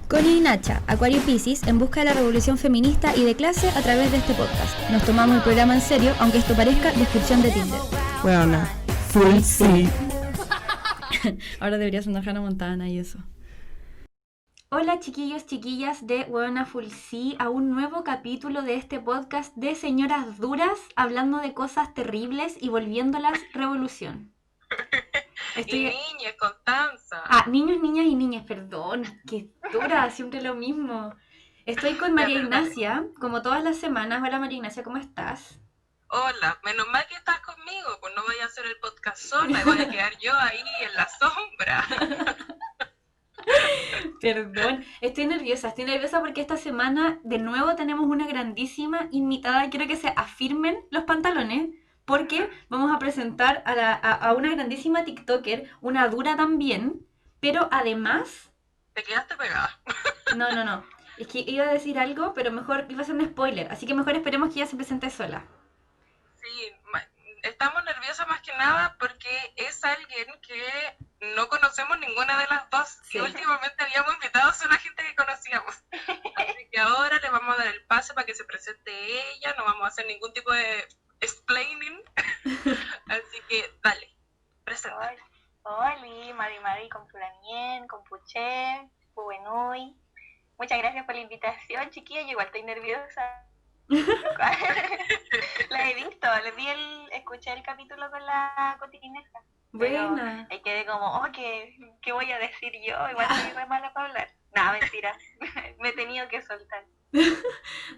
Connie y Nacha, Acuario Piscis, en busca de la revolución feminista y de clase a través de este podcast. Nos tomamos el programa en serio, aunque esto parezca descripción de Tinder. Bueno, full sí. Ahora debería sonar Hannah Montana y eso. Hola chiquillos, chiquillas de Huevona Full Sí, a un nuevo capítulo de este podcast de señoras duras hablando de cosas terribles y volviéndolas revolución. Y niñas, Constanza. Niños, niñas y niñas, perdón, qué dura, siempre lo mismo. Estoy con María Ignacia, como todas las semanas. Hola María Ignacia, ¿cómo estás? Hola, menos mal que estás conmigo, pues no voy a hacer el podcast sola y voy a quedar yo ahí en la sombra. Perdón, estoy nerviosa porque esta semana de nuevo tenemos una grandísima invitada. Quiero que se afirmen los pantalones porque vamos a presentar a una grandísima TikToker, una dura también, pero además... Te quedaste pegada. No, es que iba a decir algo, pero mejor iba a ser un spoiler, así que mejor esperemos que ella se presente sola. Sí, estamos nerviosas más que nada porque es alguien que no conocemos ninguna de las dos, Sí. que últimamente habíamos invitado solo a gente que conocíamos. Así que ahora le vamos a dar el pase para que se presente ella, no vamos a hacer ningún tipo de explaining. Así que dale, preséntate. Hola, Mari, con Pulanien, con Puché, Pubenui. Muchas gracias por la invitación, chiquilla. Yo igual estoy nerviosa. La he visto, escuché el capítulo con la cotineja. Buena. Ahí quedé como, ¿qué voy a decir yo? Igual soy re mala para hablar. No, mentira. Me he tenido que soltar.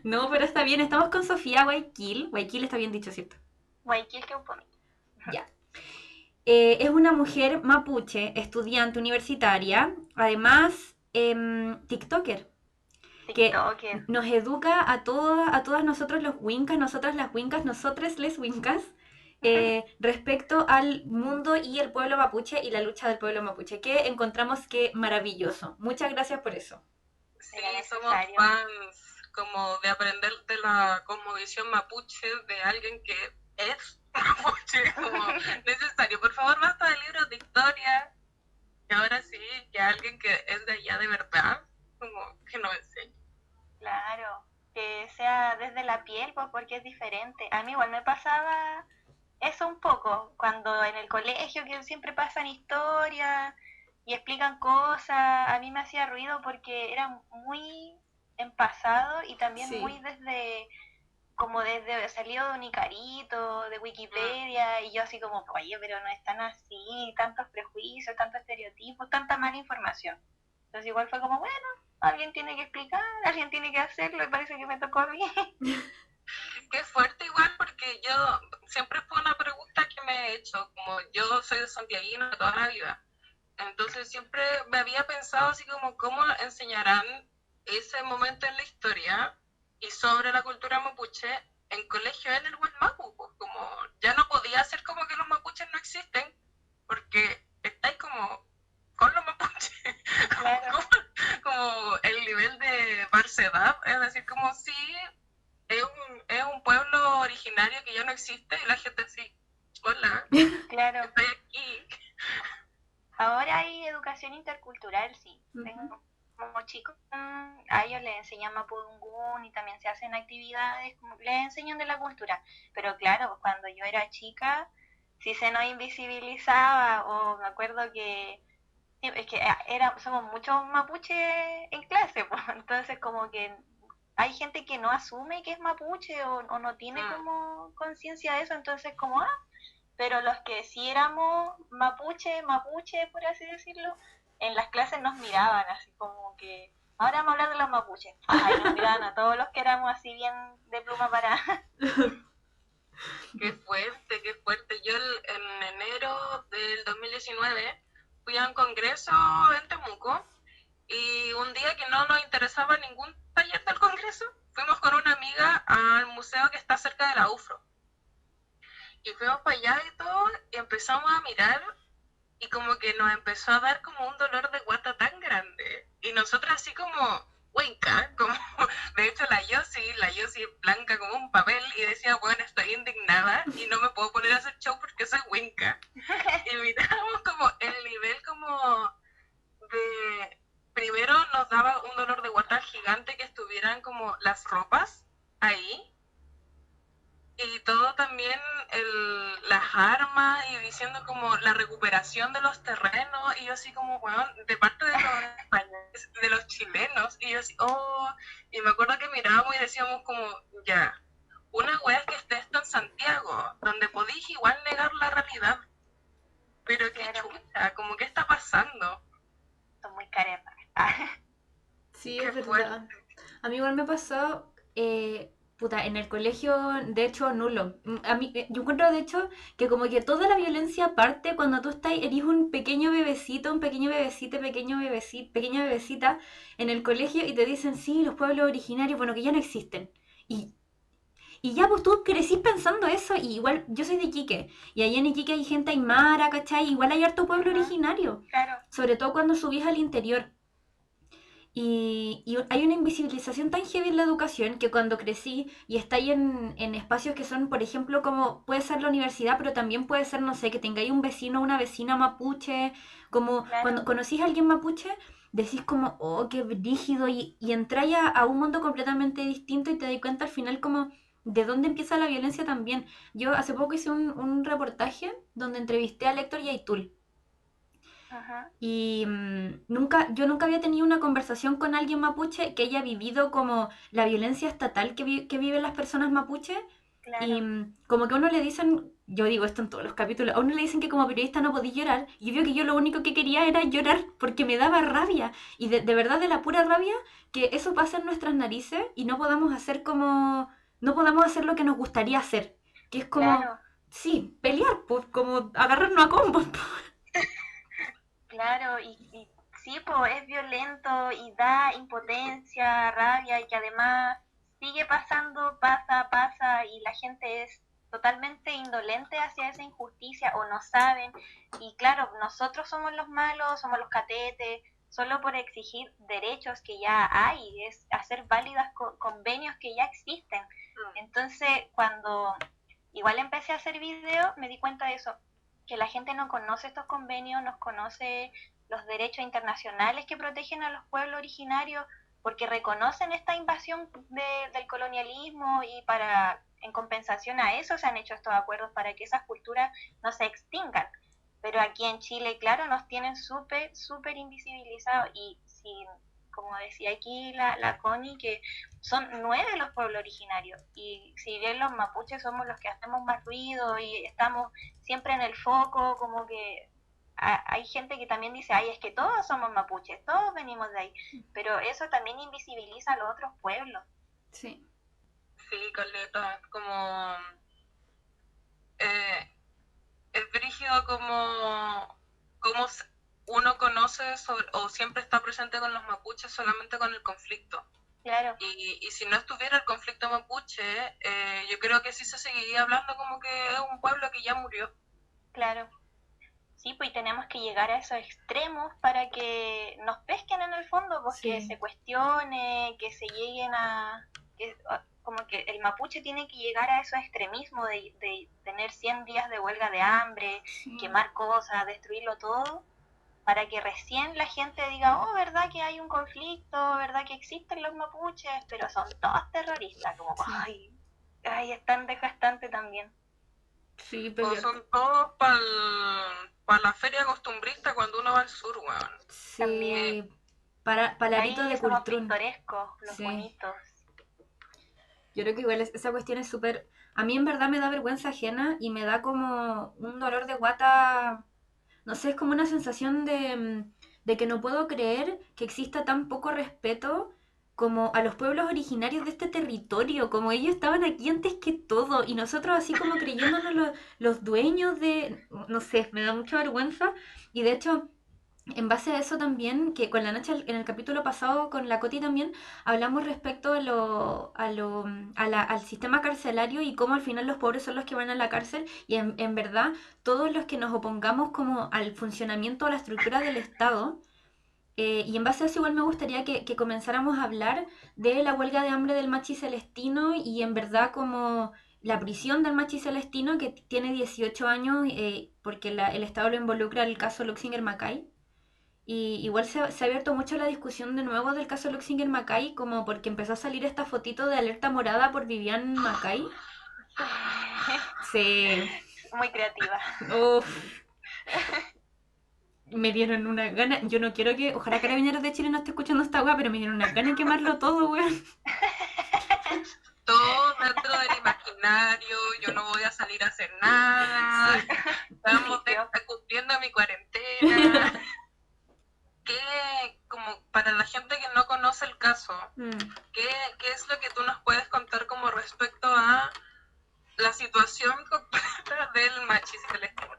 No, pero está bien. Estamos con Sofía Guayquil. Guayquil está bien dicho, ¿cierto? Guayquil que un poquito. Ya. Es una mujer mapuche, estudiante universitaria, además TikToker, que nos educa a todas nosotros los wincas, nosotras las wincas, nosotros les wincas, respecto al mundo y el pueblo mapuche y la lucha del pueblo mapuche, que encontramos que maravilloso. Muchas gracias por eso. Sí, somos fans como de aprender de la cosmovisión mapuche de alguien que es mapuche, como necesario. Por favor, basta de libros de historia. Y ahora sí, que alguien que es de allá de verdad, como que nos enseñe. Claro, que sea desde la piel, pues porque es diferente. A mí igual me pasaba eso un poco, cuando en el colegio que siempre pasan historias y explican cosas, a mí me hacía ruido porque era muy en pasado y también Sí. muy desde salido de un Icarito, de Wikipedia, y yo así como, oye, pero no es tan así, tantos prejuicios, tantos estereotipos, tanta mala información. Entonces igual fue como, bueno, alguien tiene que explicar, alguien tiene que hacerlo, y parece que me tocó a mí. Qué fuerte igual, porque yo siempre fue una pregunta que me he hecho, como yo soy de Santiaguino toda la vida, entonces siempre me había pensado así como cómo enseñarán ese momento en la historia y sobre la cultura mapuche en colegio en el Mapu, pues como ya no podía ser como que los mapuches no existen, porque estáis como con los mapuches, Claro. como el nivel de falsedad, es decir, como si es un pueblo originario que ya no existe y la gente así, hola, Claro. estoy aquí. Ahora hay educación intercultural, sí. Tengo como chicos, a ellos les enseñan mapudungún y también se hacen actividades, les enseñan de la cultura. Pero claro, pues cuando yo era chica, si se nos invisibilizaba, o me acuerdo que sí, es que somos muchos mapuches en clase, pues, entonces como que hay gente que no asume que es mapuche o no tiene como conciencia de eso, entonces como, pero los que sí éramos mapuche, por así decirlo, en las clases nos miraban así como que, ahora vamos a hablar de los mapuches. Ay, nos miraban a todos los que éramos así bien de pluma para... Qué fuerte, qué fuerte. Yo en enero del 2019 fui a un congreso en Temuco y un día que no nos interesaba ningún taller del congreso, fuimos con una amiga al museo que está cerca de la UFRO. Y fuimos para allá y todo, y empezamos a mirar, y como que nos empezó a dar como un dolor de guata tan grande. Y nosotras así como, huenca, como, de hecho la Yossi blanca como un papel, y decía, bueno, estoy indignada, y no me puedo poner a hacer show porque soy huenca. Y miramos como el nivel como de primero nos daba un dolor de guata gigante que estuvieran como las ropas ahí. Y todo también las armas y diciendo como la recuperación de los terrenos y yo así como, bueno, de parte de los españoles, de los chilenos, y yo así, oh, y me acuerdo que mirábamos y decíamos como, ya, una wea es que esté esto en Santiago, donde podéis igual negar la realidad, pero qué chucha, como qué está pasando. Son muy caretas. Sí, es verdad. A mí igual me pasó, en el colegio, de hecho, nulo. A mí, yo encuentro, de hecho, que como que toda la violencia parte cuando tú eres un pequeño bebecito, un pequeño bebecito, pequeña bebecita en el colegio y te dicen, sí, los pueblos originarios, bueno, que ya no existen. Y, y ya, pues tú crecís pensando eso, y igual, yo soy de Iquique, y allá en Iquique hay gente aymara, ¿cachai? Igual hay harto pueblo originario, Claro. sobre todo cuando subís al interior. Y hay una invisibilización tan heavy en la educación que cuando crecí y estáis en espacios que son, por ejemplo, como puede ser la universidad, pero también puede ser, no sé, que tengáis un vecino o una vecina mapuche, como cuando conocís a alguien mapuche, decís como, oh, qué brígido, y entráis a un mundo completamente distinto y te das cuenta al final como de dónde empieza la violencia también. Yo hace poco hice un reportaje donde entrevisté a Héctor y a Itul. Ajá. Y yo nunca había tenido una conversación con alguien mapuche que haya vivido como la violencia estatal que viven las personas mapuche. Claro. Y como que a uno le dicen, yo digo esto en todos los capítulos, a uno le dicen que como periodista no podía llorar. Y yo veo que yo lo único que quería era llorar porque me daba rabia. Y de verdad, de la pura rabia, que eso pasa en nuestras narices y no podamos hacer como, no podamos hacer lo que nos gustaría hacer. Que es como, Claro. sí, pelear, pues, como agarrarnos a combos. Claro, y sí, pues es violento y da impotencia, rabia y que además sigue pasando, pasa y la gente es totalmente indolente hacia esa injusticia o no saben. Y claro, nosotros somos los malos, somos los catetes, solo por exigir derechos que ya hay, es hacer válidas convenios que ya existen. Entonces, cuando igual empecé a hacer video, me di cuenta de eso, que la gente no conoce estos convenios, no conoce los derechos internacionales que protegen a los pueblos originarios, porque reconocen esta invasión del colonialismo y en compensación a eso se han hecho estos acuerdos para que esas culturas no se extingan. Pero aquí en Chile, claro, nos tienen súper invisibilizados y si, como decía aquí la Connie, que son 9 los pueblos originarios y si bien los mapuches somos los que hacemos más ruido y estamos siempre en el foco, como que hay gente que también dice, ay, es que todos somos mapuches, todos venimos de ahí, pero eso también invisibiliza a los otros pueblos. Sí. Sí, Caleta, como es brígido como uno conoce o siempre está presente con los mapuches solamente con el conflicto. Claro. Y si no estuviera el conflicto mapuche, yo creo que sí se seguiría hablando como que es un pueblo que ya murió. Claro. Sí, pues tenemos que llegar a esos extremos para que nos pesquen en el fondo, pues que se cuestione, que se lleguen como que el mapuche tiene que llegar a esos extremismos de tener 100 días de huelga de hambre, quemar cosas, destruirlo todo, para que recién la gente diga, oh, verdad que hay un conflicto, verdad que existen los mapuches, pero son todos terroristas, como, ay, es tan desgastante también. Sí, pero... O son todos para la feria costumbrista cuando uno va al sur, weón. Sí, también. Palarito Ahí de somos Cultrún. pintorescos, los bonitos. Yo creo que igual esa cuestión es súper... A mí en verdad me da vergüenza ajena y me da como un dolor de guata... No sé, es como una sensación de que no puedo creer que exista tan poco respeto como a los pueblos originarios de este territorio, como ellos estaban aquí antes que todo, y nosotros así como creyéndonos los dueños de... No sé, me da mucha vergüenza, y de hecho... En base a eso también, que con la noche en el capítulo pasado con la Coti también hablamos respecto al sistema carcelario y cómo al final los pobres son los que van a la cárcel y en verdad todos los que nos opongamos como al funcionamiento o a la estructura del Estado, y en base a eso igual me gustaría que comenzáramos a hablar de la huelga de hambre del Machi Celestino y en verdad como la prisión del Machi Celestino que tiene 18 años porque el Estado lo involucra el caso Luxinger Macay. Y igual se ha abierto mucho la discusión de nuevo del caso Luxinger Macay, como porque empezó a salir esta fotito de alerta morada por Vivian Macay. Sí. Muy creativa. Uf. Me dieron una gana. Yo no quiero que. Ojalá Carabineros de Chile no esté escuchando esta weá, pero me dieron una gana de quemarlo todo, weón. Todo dentro del imaginario, yo no voy a salir a hacer nada, estamos cumpliendo mi cuarentena. ¿Qué, como para la gente que no conoce el caso, qué es lo que tú nos puedes contar como respecto a la situación completa del machismo del Estado?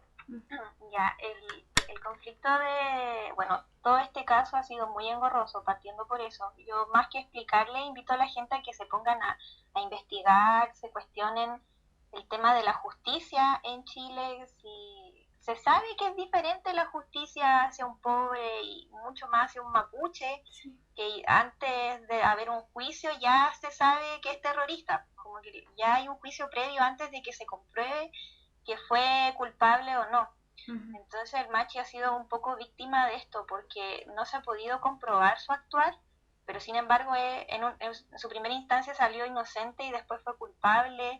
Ya, el conflicto bueno, todo este caso ha sido muy engorroso, partiendo por eso. Yo, más que explicarle, invito a la gente a que se pongan a investigar, se cuestionen el tema de la justicia en Chile, si se sabe que es diferente la justicia hacia un pobre y mucho más hacia un mapuche, que antes de haber un juicio ya se sabe que es terrorista, como que ya hay un juicio previo antes de que se compruebe que fue culpable o no. Entonces el Machi ha sido un poco víctima de esto porque no se ha podido comprobar su actuar, pero sin embargo en su primera instancia salió inocente y después fue culpable,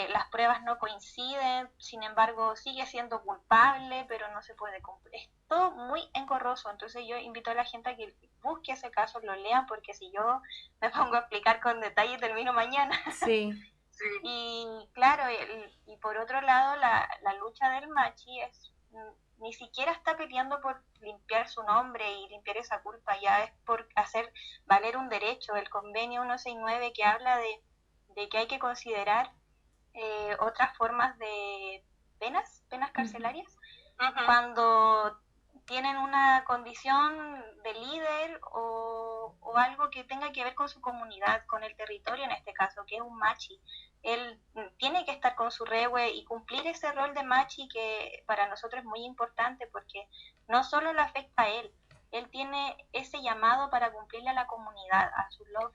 las pruebas no coinciden, sin embargo sigue siendo culpable, pero no se puede comprobar. Es todo muy engorroso, entonces yo invito a la gente a que busque ese caso, lo lean, porque si yo me pongo a explicar con detalle termino mañana. Sí. Y claro, y por otro lado, la lucha del Machi ni siquiera está peleando por limpiar su nombre y limpiar esa culpa, ya es por hacer valer un derecho. El convenio 169 que habla de que hay que considerar otras formas de penas carcelarias, cuando tienen una condición de líder o algo que tenga que ver con su comunidad, con el territorio en este caso, que es un machi. Él tiene que estar con su rehue y cumplir ese rol de machi que para nosotros es muy importante porque no solo le afecta a él tiene ese llamado para cumplirle a la comunidad, a su love.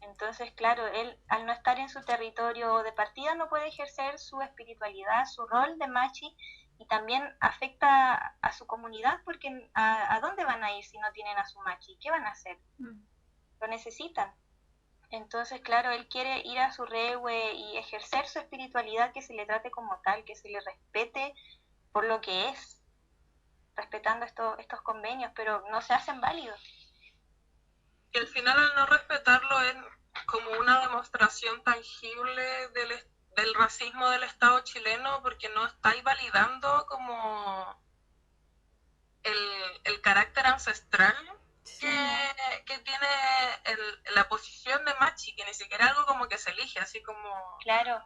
Entonces, claro, él al no estar en su territorio de partida no puede ejercer su espiritualidad, su rol de machi, y también afecta a su comunidad porque ¿a dónde van a ir si no tienen a su machi? ¿Qué van a hacer? Lo necesitan. Entonces, claro, él quiere ir a su rehue y ejercer su espiritualidad, que se le trate como tal, que se le respete por lo que es, respetando estos convenios, pero no se hacen válidos. Y al final, al no respetarlo, es como una demostración tangible del racismo del Estado chileno, porque no estáis validando como el carácter ancestral que tiene la posición de machi, que ni siquiera es algo como que se elige, así como... Claro,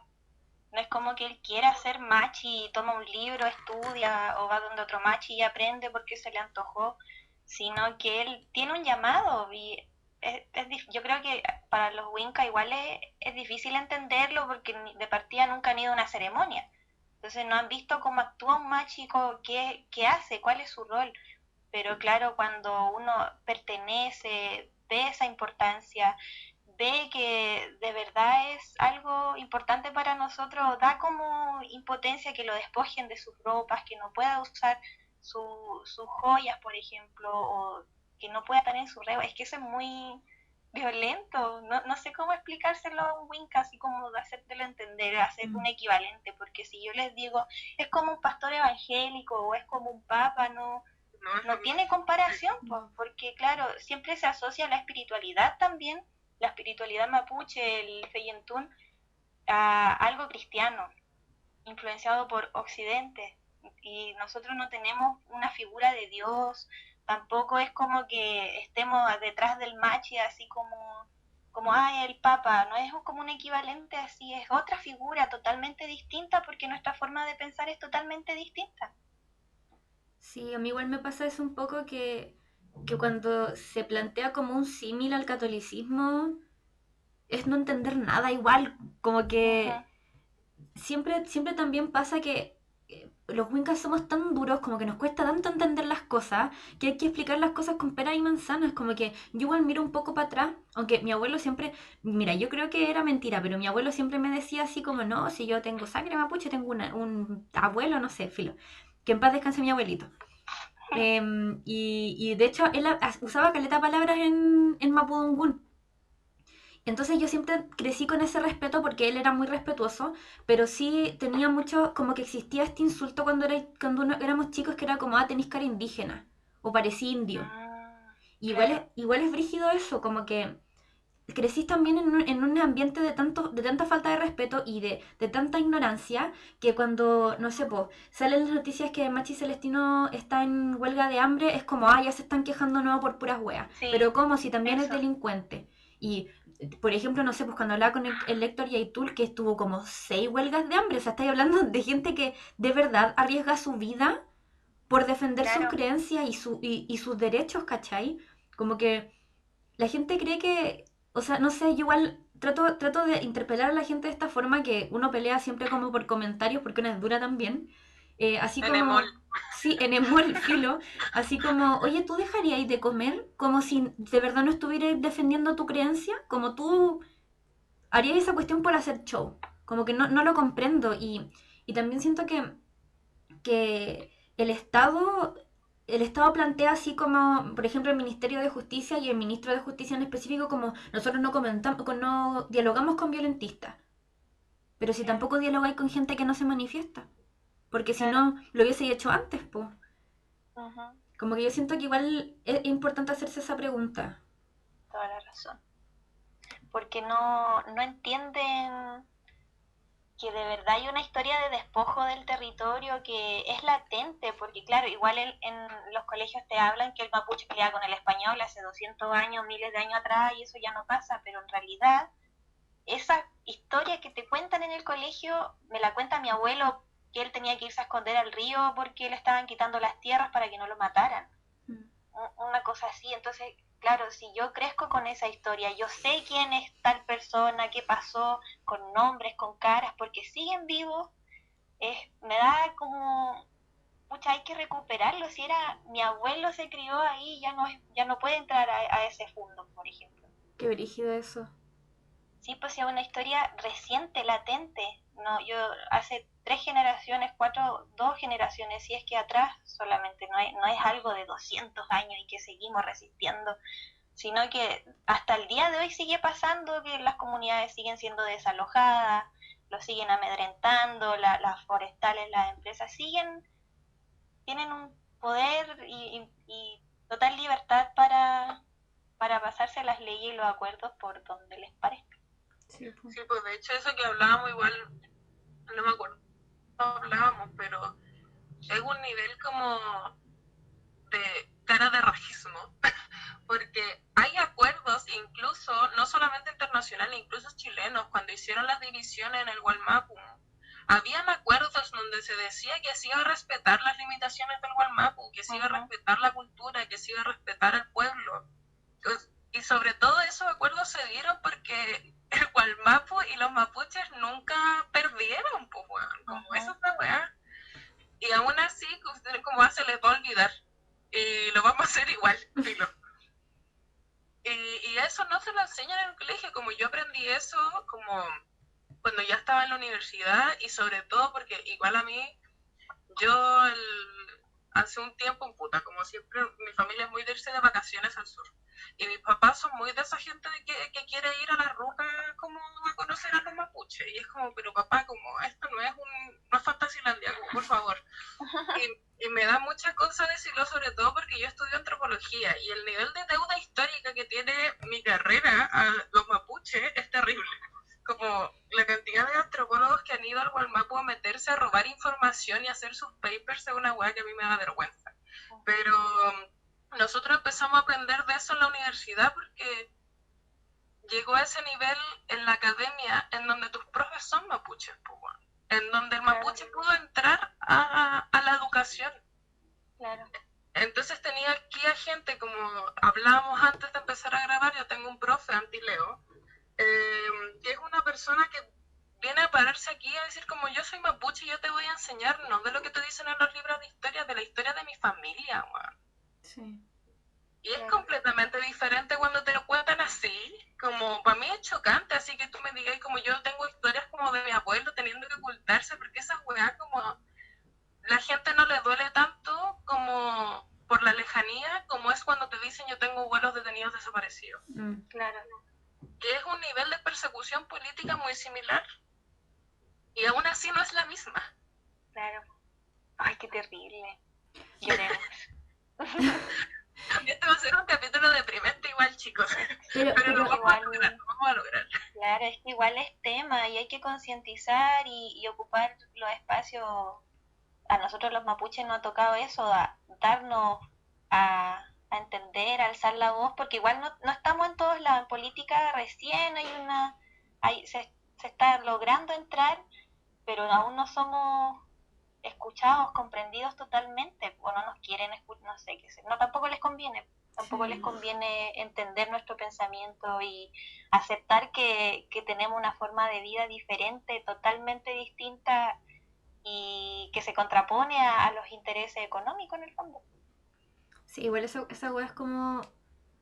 no es como que él quiera ser machi y toma un libro, estudia o va donde otro machi y aprende porque se le antojó, sino que él tiene un llamado y yo creo que para los Winca igual es difícil entenderlo porque de partida nunca han ido a una ceremonia, entonces no han visto cómo actúa un machi, qué hace, cuál es su rol, pero claro, cuando uno pertenece, ve esa importancia, ve que de verdad es algo importante para nosotros, da como impotencia que lo despojen de sus ropas, que no pueda usar sus joyas, por ejemplo, o que no pueda estar en su reba. Es que eso es muy violento, no sé cómo explicárselo a un Winca, así como de hacértelo entender, hacer un equivalente, porque si yo les digo, es como un pastor evangélico o es como un papa, no tiene comparación, porque claro, siempre se asocia la espiritualidad también, la espiritualidad mapuche, el Feyentún, a algo cristiano, influenciado por Occidente, y nosotros no tenemos una figura de Dios, tampoco es como que estemos detrás del machi así como el Papa, no es como un equivalente así, es otra figura totalmente distinta porque nuestra forma de pensar es totalmente distinta. Sí, a mí igual me pasa eso un poco que cuando se plantea como un símil al catolicismo es no entender nada igual, como que siempre también pasa que los wincas somos tan duros, como que nos cuesta tanto entender las cosas, que hay que explicar las cosas con peras y manzanas, como que yo igual miro un poco para atrás, aunque mi abuelo siempre, mira, yo creo que era mentira, pero mi abuelo siempre me decía así como, no, si yo tengo sangre mapuche, tengo un abuelo, no sé, filo, que en paz descanse mi abuelito. Y de hecho él usaba caleta palabras en Mapudungún. Entonces yo siempre crecí con ese respeto porque él era muy respetuoso, pero sí tenía mucho, como que existía este insulto cuando éramos chicos que era como, tenés cara indígena o parecía indio. Claro. Igual es brígido eso, como que crecís también en un ambiente de tanta falta de respeto y de tanta ignorancia que cuando, no sé, po, salen las noticias que Machi Celestino está en huelga de hambre, es como, ya se están quejando no por puras weas. Sí, Pero como si también es eso. delincuente. Y, por ejemplo, no sé, pues cuando hablaba con el Héctor Yaitul, que estuvo como 6 huelgas de hambre, o sea, estáis hablando de gente que de verdad arriesga su vida por defender sus Claro. creencias y sus derechos, ¿cachai? Como que la gente cree que, o sea, no sé, yo igual trato de interpelar a la gente de esta forma que uno pelea siempre como por comentarios, porque una es dura también. Así En Emol. como, sí, en emol, filo, así como, oye, ¿tú dejarías de comer como si de verdad no estuvieras defendiendo tu creencia? Como tú harías esa cuestión por hacer show. Como que no lo comprendo y también siento que el Estado plantea así como, por ejemplo, el Ministerio de Justicia y el Ministro de Justicia en específico, como nosotros no dialogamos con violentistas, pero si Claro. tampoco dialogáis con gente que no se manifiesta, porque si Claro. no, lo hubiese hecho antes, pues. Ujú. Como que yo siento que igual es importante hacerse esa pregunta. Toda la razón. Porque no entienden que de verdad hay una historia de despojo del territorio que es latente, porque claro, igual en los colegios te hablan que el mapuche pelea con el español hace 200 años, miles de años atrás, y eso ya no pasa, pero en realidad esa historia que te cuentan en el colegio me la cuenta mi abuelo, que él tenía que irse a esconder al río porque le estaban quitando las tierras para que no lo mataran. Una cosa así. Entonces, claro, si yo crezco con esa historia, yo sé quién es tal persona, qué pasó, con nombres, con caras, porque siguen vivos, me da como, pucha, hay que recuperarlo. Si era mi abuelo se crió ahí, ya no puede entrar a ese fondo, por ejemplo. Qué brígido eso. Sí, pues es una historia reciente, latente. No, yo hace 3 generaciones, 2 generaciones, si es que atrás solamente, no es algo de 200 años y que seguimos resistiendo, sino que hasta el día de hoy sigue pasando que las comunidades siguen siendo desalojadas, lo siguen amedrentando, las forestales, las empresas tienen un poder y total libertad para pasarse las leyes y los acuerdos por donde les parezca. Sí, pues. Sí, pues de hecho eso que hablábamos igual, no me acuerdo, no hablábamos, pero es un nivel como de cara de rajismo, porque hay acuerdos incluso, no solamente internacionales, incluso chilenos, cuando hicieron las divisiones en el Gualmapu, habían acuerdos donde se decía que se iba a respetar las limitaciones del Gualmapu, que se iba a respetar la cultura, que se iba a respetar el pueblo. Y sobre todo esos acuerdos se dieron porque el Gualmapu y los mapuches nunca perdieron, pues, weón, como eso es la weá. Y aún así, como se les va a olvidar. Y lo vamos a hacer igual, filo. Y eso no se lo enseñan en el colegio, como yo aprendí eso como cuando ya estaba en la universidad y sobre todo porque igual a mí, yo hace un tiempo, puta, como siempre, mi familia es muy de irse de vacaciones al sur. Y mis papás son muy de esa gente que quiere ir a la ruta como a conocer a los mapuches. Y es como, pero papá, como esto no es Fantasilandia, como, por favor. Y me da mucha cosa decirlo, sobre todo porque yo estudio antropología y el nivel de deuda histórica que tiene mi carrera a los mapuches es terrible. Como la cantidad de antropólogos que han ido al Gualmapu a meterse a robar información y hacer sus papers es una hueá que a mí me da vergüenza. Pero nosotros empezamos a aprender de eso en la universidad porque llegó a ese nivel en la academia en donde tus profes son mapuches, pues, en donde el mapuche pudo entrar a la educación. Claro. Entonces tenía aquí a gente, como hablábamos antes de empezar a grabar, yo tengo un profe, Antileo, que es una persona que viene a pararse aquí a decir como yo soy mapuche y yo te voy a enseñar, no de lo que te dicen en los libros de historia, de la historia de mi familia, man. Sí. Y es completamente diferente cuando te lo cuentan así, como para mí es chocante, así que tú me digas como yo tengo historias como de mi abuelo teniendo que ocultarse, porque esa weá como la gente no le duele tanto como Claro. Que es un nivel de persecución política muy similar y aún así no es la misma. Claro. Ay, qué terrible. Lloremos. Este va a ser un capítulo deprimente igual, chicos. Pero Lo vamos a lograr. Claro, es que igual es tema y hay que concientizar y ocupar los espacios. A nosotros los mapuches nos ha tocado eso, darnos a entender, a alzar la voz, porque igual no estamos en todos lados. En política recién se está logrando entrar, pero aún no somos escuchados, comprendidos totalmente, o no nos quieren escuchar, no sé, no, tampoco les conviene. Tampoco les conviene entender nuestro pensamiento y aceptar que tenemos una forma de vida diferente, totalmente distinta y que se contrapone a los intereses económicos en el fondo. Sí, igual esa weá es como,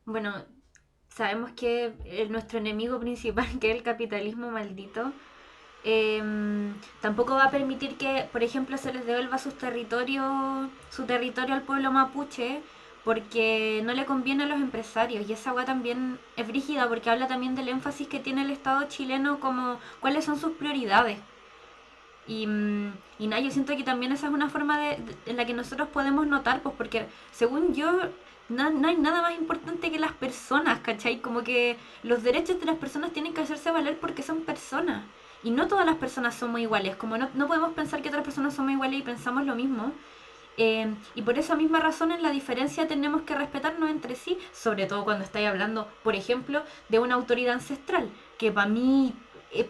bueno, sabemos que nuestro enemigo principal, que es el capitalismo maldito, tampoco va a permitir que, por ejemplo, se les devuelva su territorio al pueblo mapuche, porque no le conviene a los empresarios. Y esa weá también es brígida, porque habla también del énfasis que tiene el Estado chileno, como cuáles son sus prioridades. Y nada, yo siento que también esa es una forma en la que nosotros podemos notar, pues porque según yo, no hay nada más importante que las personas, ¿cachai? Como que los derechos de las personas tienen que hacerse valer porque son personas. Y no todas las personas somos iguales, como no podemos pensar que otras personas somos iguales y pensamos lo mismo. Y por esa misma razón en la diferencia tenemos que respetarnos entre sí, sobre todo cuando estáis hablando, por ejemplo, de una autoridad ancestral, que para mí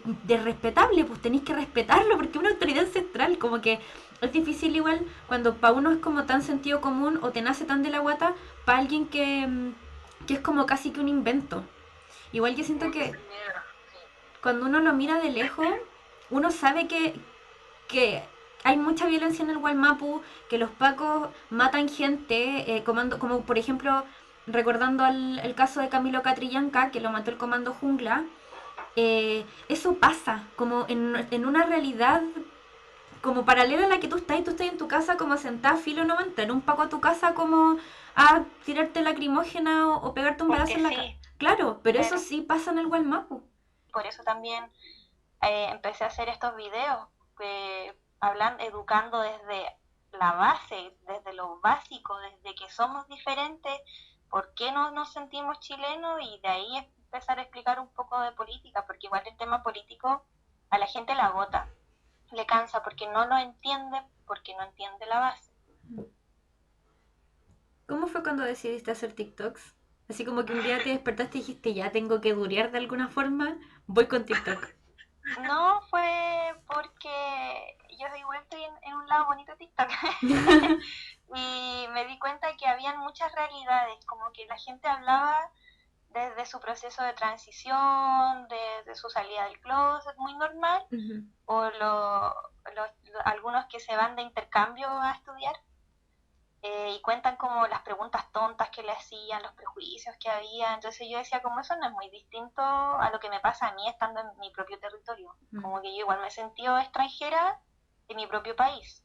de respetable, pues tenéis que respetarlo porque es una autoridad ancestral, como que es difícil igual cuando para uno es como tan sentido común o te nace tan de la guata, para alguien que es como casi que un invento. Igual yo siento que cuando uno lo mira de lejos, uno sabe que hay mucha violencia en el Gualmapu, que los pacos matan gente, como por ejemplo, recordando el caso de Camilo Catrillanca, que lo mató el comando Jungla. Eso pasa, como en una realidad como paralela a la que tú estás en tu casa como sentada filo no va a entrar un paco a tu casa como a tirarte lacrimógena o pegarte un balazo en la cara. Claro, pero claro. eso sí pasa en el Gualmapu. Por eso también empecé a hacer estos videos que hablan, educando desde la base, desde lo básico, desde que somos diferentes, por qué no nos sentimos chilenos y de ahí empezar a explicar un poco de política, porque igual el tema político a la gente la agota, le cansa porque no lo entiende, porque no entiende la base. ¿Cómo fue cuando decidiste hacer TikToks? Así como que un día te despertaste y dijiste, ya tengo que durear de alguna forma, voy con TikTok. No, fue porque yo igual estoy en un lado bonito de TikTok. Y me di cuenta que habían muchas realidades, como que la gente hablaba desde su proceso de transición, de su salida del closet, muy normal, o algunos que se van de intercambio a estudiar y cuentan como las preguntas tontas que le hacían, los prejuicios que había. Entonces yo decía, como eso no es muy distinto a lo que me pasa a mí estando en mi propio territorio. Como que yo igual me he sentido extranjera en mi propio país,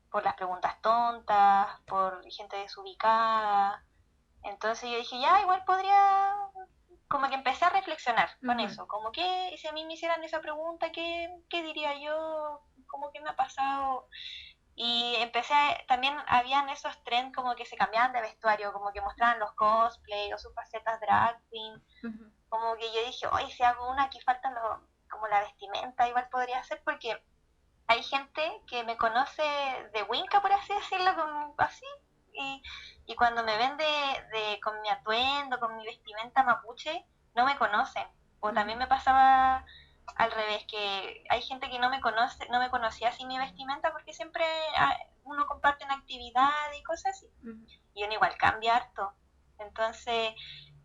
por las preguntas tontas, por gente desubicada. Entonces yo dije, ya, igual podría, como que empecé a reflexionar con eso, como que si a mí me hicieran esa pregunta, ¿qué diría yo? ¿Cómo que me ha pasado? Y también habían esos trends como que se cambiaban de vestuario, como que mostraban los cosplay o sus facetas drag queen, como que yo dije, oye, si hago una, aquí faltan como la vestimenta, igual podría ser, porque hay gente que me conoce de Winca, por así decirlo, como así, y cuando me ven con mi atuendo, con mi vestimenta mapuche, no me conocen. O también me pasaba al revés, que hay gente que no me conocía así mi vestimenta porque siempre uno comparte en actividades y cosas así. Y uno igual cambia harto. Entonces,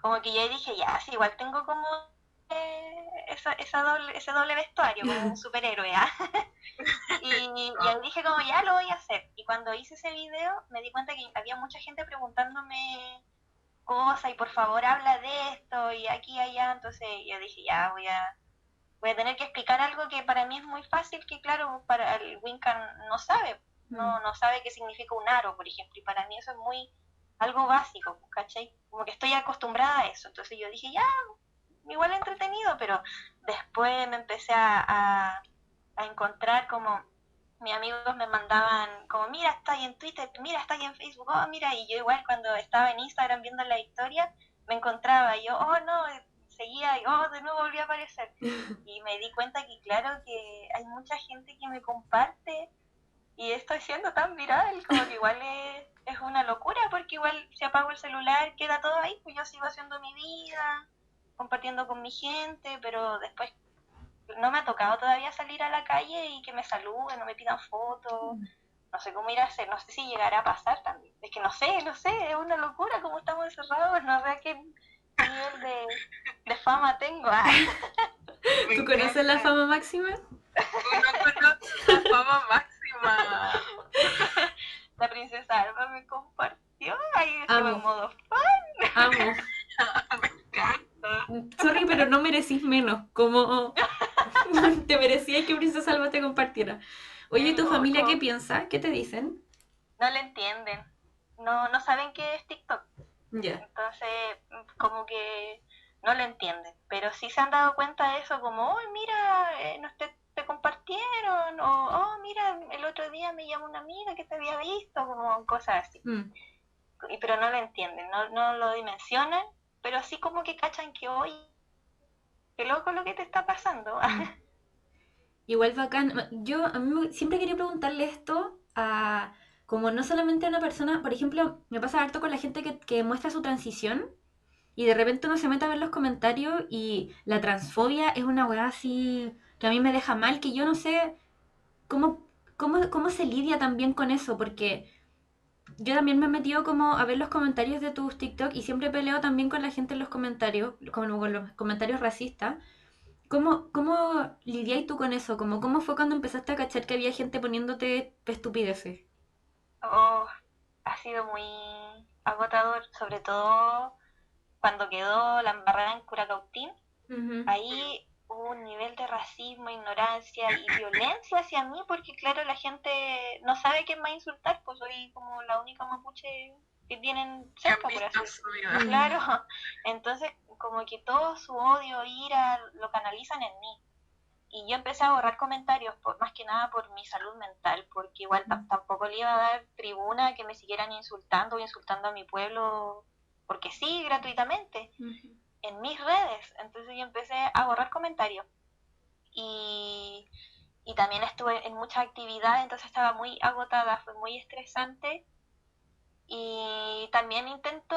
como que yo dije, ya, sí, igual tengo como ese doble vestuario, como un superhéroe, ¿ah? Y ahí dije como, ya lo voy a hacer. Y cuando hice ese video, me di cuenta que había mucha gente preguntándome cosas y por favor habla de esto y aquí y allá. Entonces yo dije, ya voy a tener que explicar algo que para mí es muy fácil, que claro, para el Wincan no sabe. No sabe qué significa un aro, por ejemplo. Y para mí eso es muy algo básico, ¿cachai? Como que estoy acostumbrada a eso. Entonces yo dije, ya, igual entretenido, pero después me empecé a encontrar como mis amigos me mandaban como, mira, está ahí en Twitter, mira, está ahí en Facebook, oh, mira, y yo igual cuando estaba en Instagram viendo la historia, me encontraba, y yo, oh, no, seguía, y oh, de nuevo volví a aparecer. Y me di cuenta que, claro, que hay mucha gente que me comparte, y estoy siendo tan viral, como que igual es una locura, porque igual si apago el celular queda todo ahí, pues yo sigo haciendo mi vida, compartiendo con mi gente, pero después no me ha tocado todavía salir a la calle y que me saluden, no me pidan fotos, no sé cómo ir a hacer, no sé si llegará a pasar también. Es que no sé, es una locura como estamos encerrados, no sé a qué nivel de fama tengo. ¿Tú conoces la fama máxima? No conozco la fama máxima. La princesa Alba me compartió, ahí estuve en modo Amo. Me encanta. Sorry, pero no merecís menos. Como te merecías que Princesa Alba te compartiera. Oye, ¿tu familia qué piensa? ¿Qué te dicen? No le entienden, no saben qué es TikTok. Ya. Entonces, como que no lo entienden. Pero sí se han dado cuenta de eso, como, oh, mira, te compartieron, o, oh, mira, el otro día me llamó una amiga que te había visto, como cosas así. Pero no lo entienden, no lo dimensionan, pero sí como que cachan que hoy, qué loco lo que te está pasando. Igual bacán. A mí siempre quería preguntarle esto a, como no solamente a una persona, por ejemplo, me pasa harto con la gente que muestra su transición y de repente uno se mete a ver los comentarios y la transfobia es una weá así que a mí me deja mal, que yo no sé cómo se lidia también con eso, porque yo también me he metido como a ver los comentarios de tus TikTok y siempre peleo también con la gente en los comentarios, con los comentarios racistas. ¿Cómo lidiáis tú con eso? ¿Cómo fue cuando empezaste a cachar que había gente poniéndote estupideces? Oh, ha sido muy agotador, sobre todo cuando quedó la embarrada en Curacautín. Ahí hubo un nivel de racismo, ignorancia y violencia hacia mí, porque claro, la gente no sabe quién va a insultar, pues soy como la única mapuche que tienen cerca, por así decirlo. Claro, entonces como que todo su odio, ira, lo canalizan en mí. Y yo empecé a borrar comentarios, más que nada por mi salud mental, porque igual tampoco le iba a dar tribuna a que me siguieran insultando o insultando a mi pueblo, porque sí, gratuitamente en mis redes. Entonces yo empecé a borrar comentarios y, y también estuve en mucha actividad, entonces estaba muy agotada, fue muy estresante y también intento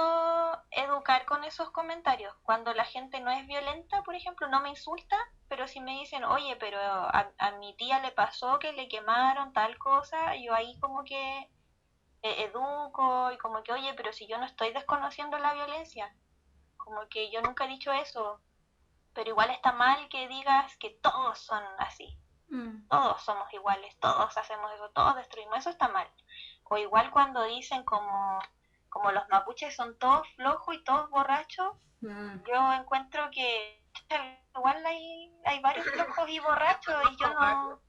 educar con esos comentarios. Cuando la gente no es violenta, por ejemplo, no me insulta, pero si me dicen, oye, pero a mi tía le pasó que le quemaron tal cosa, yo ahí como que educo y como que, oye, pero si yo no estoy desconociendo la violencia, como que yo nunca he dicho eso, pero igual está mal que digas que todos son así, todos somos iguales, todos hacemos eso, todos destruimos, eso está mal. O igual cuando dicen como los mapuches son todos flojos y todos borrachos, yo encuentro que igual hay varios flojos y borrachos y yo no,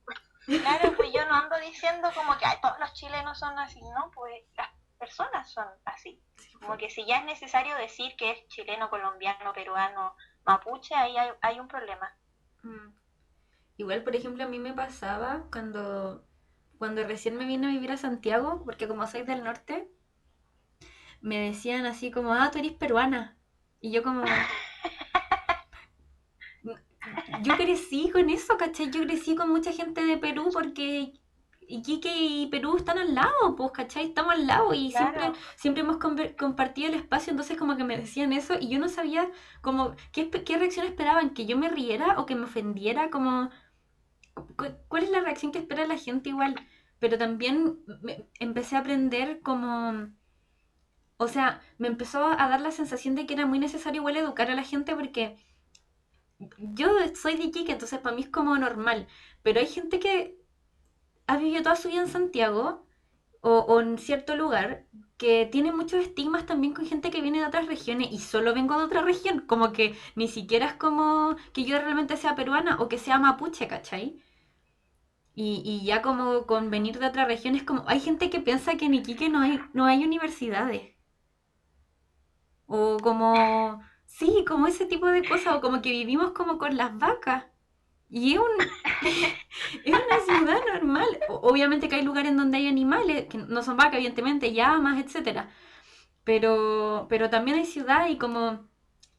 claro, pues yo no ando diciendo como que ay, todos los chilenos son así, no, pues las personas son así. Como que si ya es necesario decir que es chileno, colombiano, peruano, mapuche, ahí hay un problema. Igual, por ejemplo, a mí me pasaba cuando recién me vine a vivir a Santiago, porque como soy del norte, me decían así como, ah, tú eres peruana. Y yo como... Yo crecí con eso, ¿cachai? Yo crecí con mucha gente de Perú porque Iquique y Perú están al lado, pues, ¿cachai? Estamos al lado y Claro. siempre hemos compartido el espacio, entonces como que me decían eso y yo no sabía como qué reacción esperaban, que yo me riera o que me ofendiera, como cuál es la reacción que espera la gente igual. Pero también empecé a aprender como... O sea, me empezó a dar la sensación de que era muy necesario igual educar a la gente porque yo soy de Iquique, entonces para mí es como normal. Pero hay gente que ha vivido toda su vida en Santiago o en cierto lugar que tiene muchos estigmas también con gente que viene de otras regiones y solo vengo de otra región, como que ni siquiera es como que yo realmente sea peruana o que sea mapuche, ¿cachai? Y ya como con venir de otra región es como, hay gente que piensa que en Iquique no hay universidades. O como, sí, como ese tipo de cosas, o como que vivimos como con las vacas. Y es una ciudad normal. Obviamente que hay lugares en donde hay animales, que no son vacas, evidentemente, llamas, etcétera. Pero también hay ciudad y como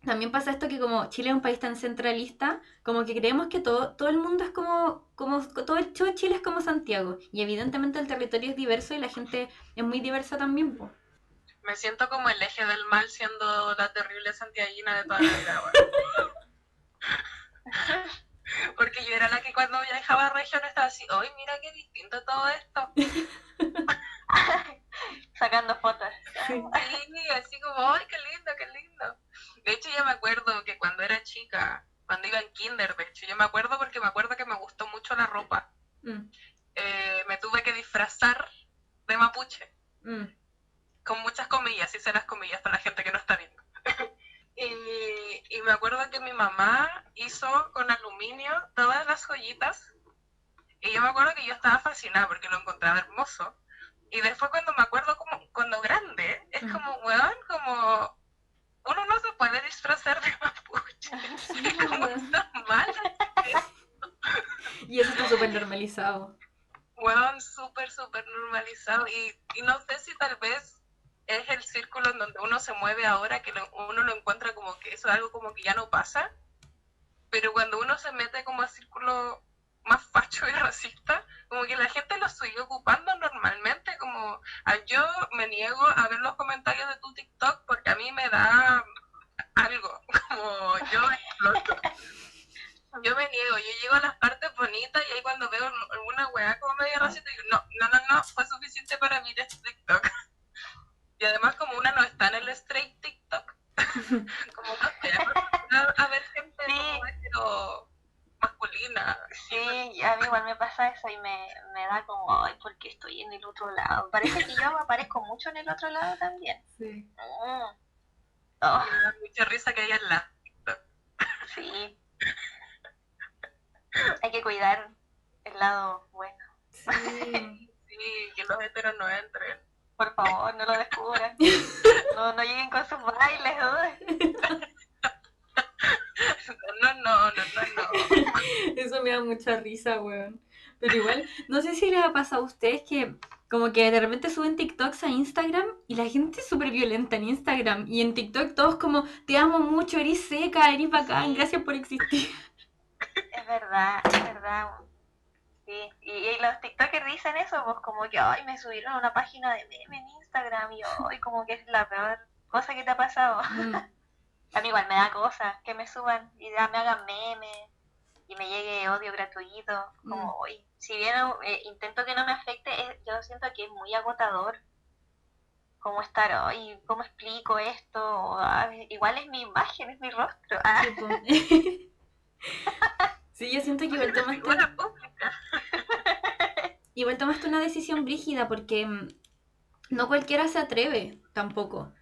también pasa esto que como Chile es un país tan centralista, como que creemos que todo el mundo es todo Chile es como Santiago. Y evidentemente el territorio es diverso y la gente es muy diversa también, po. Me siento como el eje del mal siendo la terrible santiaguina de toda la vida, weón. Porque yo era la que cuando viajaba a región estaba así, ¡ay, mira qué distinto todo esto! Sacando fotos. Sí, así como, ¡ay, qué lindo, qué lindo! De hecho, yo me acuerdo que cuando era chica, cuando iba en kinder, de hecho, yo me acuerdo porque me acuerdo que me gustó mucho la ropa. Mm, Me tuve que disfrazar de mapuche, mm, con muchas comillas, hice las comillas para la gente que no está viendo. Y me acuerdo que mi mamá hizo con aluminio todas las joyitas. Y yo me acuerdo que yo estaba fascinada porque lo encontraba hermoso. Y después cuando me acuerdo como cuando grande, es como, weón, como uno no se puede disfrazar de mapuche. sí, ¿Cómo weón. está mal? Y eso está súper normalizado. Weón, súper, súper normalizado. Y no sé si tal vez es el círculo en donde uno se mueve ahora que uno lo encuentra como que eso es algo como que ya no pasa. Pero cuando uno se mete como a círculo más facho y racista, como que la gente lo sigue ocupando normalmente, como yo me niego a ver los comentarios de tu TikTok porque a mí me da algo, como yo exploto. Yo me niego, yo llego a las partes bonitas y ahí cuando veo alguna weá como medio racista digo, no, fue suficiente para mí este TikTok. Y además como una no está en el straight TikTok, como no estoy acostumbrada a ver gente como hetero masculina. Sí, a mí igual me pasa eso y me da como, ay, ¿por qué estoy en el otro lado? Parece que yo aparezco mucho en el otro lado también. Sí. Oh, Me da mucha risa que hayan la TikTok. sí. Hay que cuidar el lado bueno. Sí. Sí, que los heteros no entren. Por favor, no lo descubran. No lleguen con sus bailes. No. Eso me da mucha risa, weón. Pero igual, no sé si les ha pasado a ustedes que como que de repente suben TikToks a Instagram y la gente es súper violenta en Instagram. Y en TikTok todos como, te amo mucho, eres seca, eres bacán, Sí. gracias por existir. Es verdad, es verdad. Sí. Y los TikTokers dicen eso, pues como que, ay, me subieron a una página de meme en Instagram y ay, como que es la peor cosa que te ha pasado. A mí igual me da cosas que me suban y ya me hagan memes y me llegue odio gratuito. Como, hoy, si bien intento que no me afecte, yo siento que es muy agotador. Cómo estar hoy, cómo explico esto, igual es mi imagen, es mi rostro. Sí, po. Sí, yo siento que igual tomaste una decisión brígida porque no cualquiera se atreve tampoco.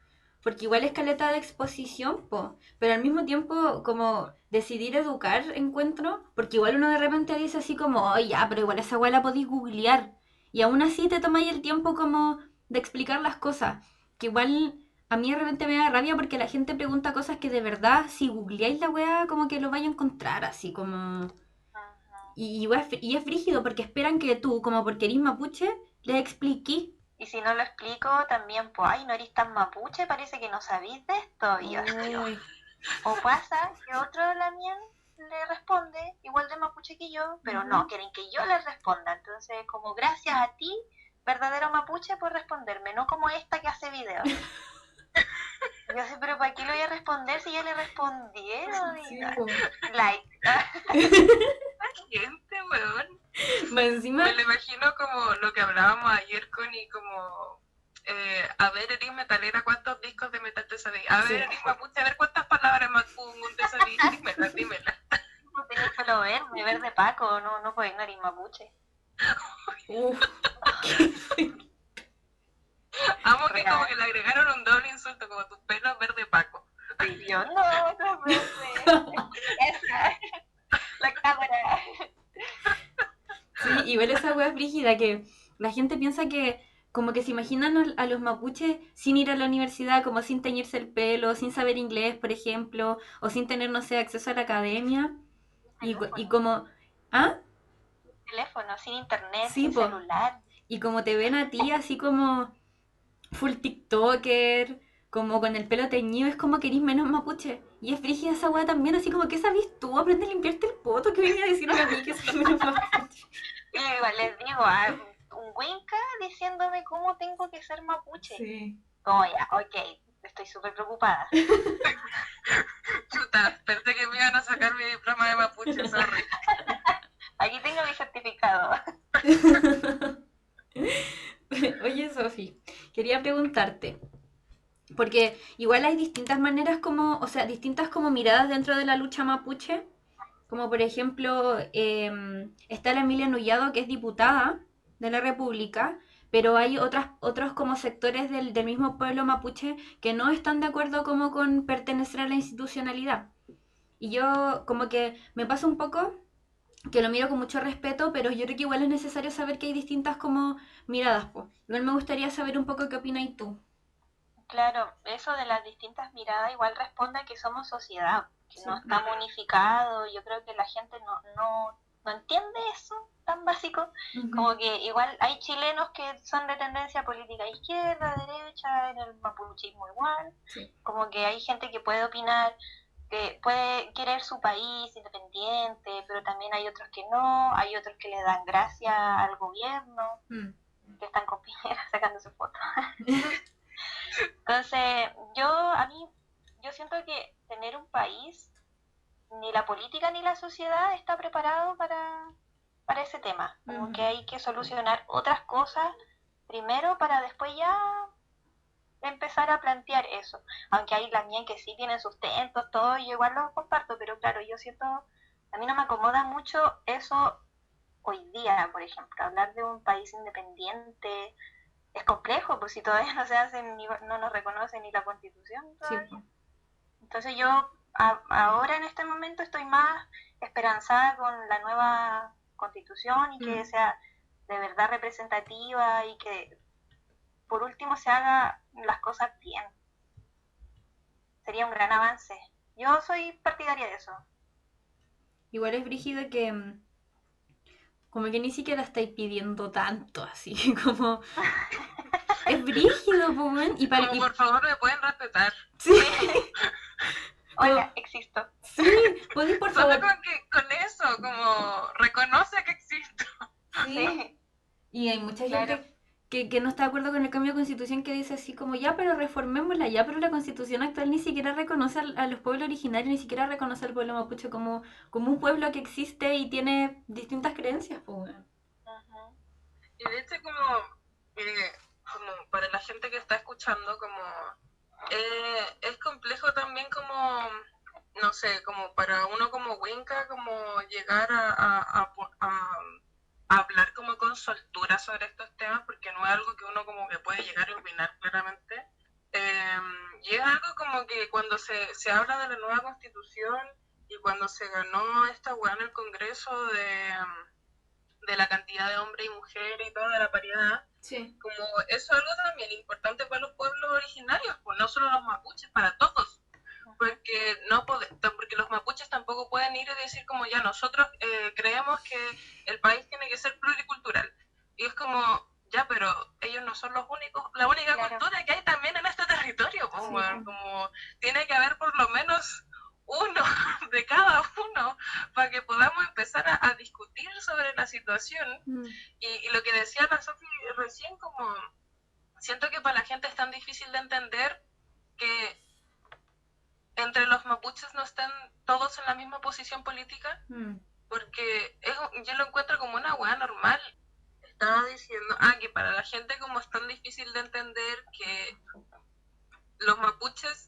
Porque igual es caleta de exposición, po. Pero al mismo tiempo, como decidir educar, encuentro. Porque igual uno de repente dice así como, oh ya, pero igual esa weá la podéis googlear. Y aún así te tomáis el tiempo como de explicar las cosas. Que igual a mí de repente me da rabia porque la gente pregunta cosas que de verdad, si googleáis la weá, como que lo vais a encontrar así como. Y es frígido porque esperan que tú, como porque eres mapuche, les expliquís. Y si no lo explico, también, pues, ay, no eres tan mapuche, parece que no sabís de esto. Y yo, Uy. o pasa que otro también le responde, igual de mapuche que yo, pero no, quieren que yo les responda. Entonces, como gracias a ti, verdadero mapuche, por responderme, no como esta que hace videos. Yo sé, pero ¿para qué lo voy a responder si ya le respondieron? Sí, Like. Gente, weón. más encima. Me lo imagino como lo que hablábamos ayer, Connie, como a ver, eres metalera, ¿cuántos discos de metal te sabéis? A ver, eres mapuche, a ver cuántas palabras mapungun te sabéis, dímela. No tenés pelo verde Paco, no puedes no eres mapuche. Amo que como que le agregaron un doble insulto, como tu pelo es verde Paco. Y yo, no es verde. Esa, la cámara. Sí, igual esa wea es brígida que la gente piensa que como que se imaginan a los mapuches sin ir a la universidad, como sin teñirse el pelo, sin saber inglés, por ejemplo, o sin tener, no sé, acceso a la academia. Y como, ¿ah? Teléfono, sin internet, Sí, sin pues. celular. Y como te ven a ti, así como full TikToker, como con el pelo teñido, es como que eres menos mapuche. Y es frígida esa weá también, así como, ¿qué sabes tú? Aprende a limpiarte el poto, que venía a decirme a mí que soy menos mapuche. Y igual les digo, un winca diciéndome cómo tengo que ser mapuche. Sí. Como ya, ok, estoy súper preocupada. Chuta, pensé que me iban a sacar mi diploma de mapuche, sorry. Aquí tengo mi certificado. Oye, Sofi, quería preguntarte, porque igual hay distintas maneras como, o sea, distintas como miradas dentro de la lucha mapuche, como por ejemplo, está la Emilia Nullado, que es diputada de la República, pero hay otros como sectores del mismo pueblo mapuche que no están de acuerdo como con pertenecer a la institucionalidad. Y yo como que me pasa un poco que lo miro con mucho respeto, pero yo creo que igual es necesario saber que hay distintas como miradas, pues. Igual me gustaría saber un poco qué opinas tú. Claro, eso de las distintas miradas igual responde a que somos sociedad, que Sí. no estamos unificados. Yo creo que la gente no entiende eso tan básico. Como que igual hay chilenos que son de tendencia política izquierda, derecha, en el mapuchismo igual. Sí. Como que hay gente que puede opinar, que puede querer su país independiente, pero también hay otros que no, hay otros que le dan gracia al gobierno, que están con Piñera sacándose fotos. Entonces, yo siento que tener un país, ni la política ni la sociedad está preparado para ese tema. Como que hay que solucionar otras cosas primero para después ya empezar a plantear eso. Aunque hay también que sí tienen sustentos, todo, yo igual lo comparto, pero claro, yo siento, a mí no me acomoda mucho eso hoy día, por ejemplo, hablar de un país independiente es complejo, pues si todavía no se hace, no nos reconoce ni la Constitución todavía. Sí. Entonces yo ahora en este momento estoy más esperanzada con la nueva Constitución y que sea de verdad representativa y que por último se haga las cosas bien. Sería un gran avance. Yo soy partidaria de eso. Igual es brígido que como que ni siquiera estáis pidiendo tanto, así como... Es brígido, pues, y para... Como, por favor, me pueden respetar. Sí. Hola, existo. Sí, podéis por favor. Solo con eso, como reconoce que existo. Sí. Y hay mucha gente que no está de acuerdo con el cambio de constitución, que dice así como, ya, pero reformémosla, ya, pero la constitución actual ni siquiera reconoce a los pueblos originarios, ni siquiera reconoce al pueblo mapuche como un pueblo que existe y tiene distintas creencias, pues. Y de hecho como para la gente que está escuchando, como es complejo también como, no sé, como para uno como Winca, como llegar a hablar como con soltura sobre estos temas, porque no es algo que uno como que puede llegar a opinar claramente. Y es algo como que cuando se habla de la nueva constitución y cuando se ganó esta weá en el Congreso de la cantidad de hombres y mujeres y toda de la paridad, sí. Como eso es algo también importante para los pueblos originarios, pues no solo los mapuches, para todos, porque porque los mapuches tampoco pueden ir y decir como ya nosotros creemos que el país tiene que ser pluricultural, y es como ya, pero ellos no son los únicos, la única cultura que hay también en este territorio, pues, sí. Bueno, como tiene que haber por lo menos uno de cada uno para que podamos empezar a discutir sobre la situación. Y lo que decía la Sofi recién, como siento que para la gente es tan difícil de entender que entre los mapuches no están todos en la misma posición política, porque yo lo encuentro como una hueá normal. Estaba diciendo que para la gente como es tan difícil de entender que los mapuches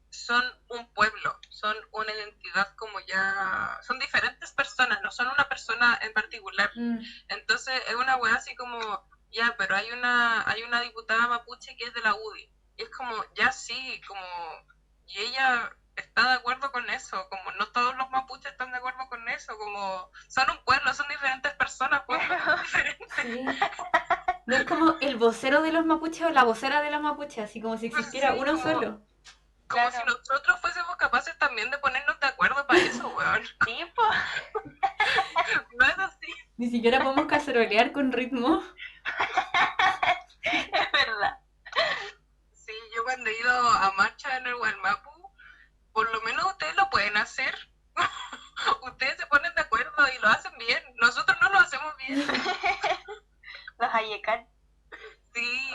son un pueblo, son una identidad como ya... Son diferentes personas, no son una persona en particular. Entonces es una weá así como, ya, pero hay una diputada mapuche que es de la UDI. Y es como, ya sí, como... Y ella está de acuerdo con eso, como no todos los mapuches están de acuerdo con eso, como son un pueblo, son diferentes personas, pueblos diferentes. Sí. No es como el vocero de los mapuches o la vocera de los mapuches, así como si existiera Sí, uno solo. como Claro. si nosotros fuésemos capaces también de ponernos de acuerdo para eso, weón. Sí, pues. No es así. Ni siquiera podemos cacerolear con ritmo. Es verdad. Sí, yo cuando he ido a marcha en el Gualmapu, por lo menos ustedes lo pueden hacer. Ustedes se ponen de acuerdo y lo hacen bien. Nosotros no lo hacemos bien. Los Ayecan. Sí.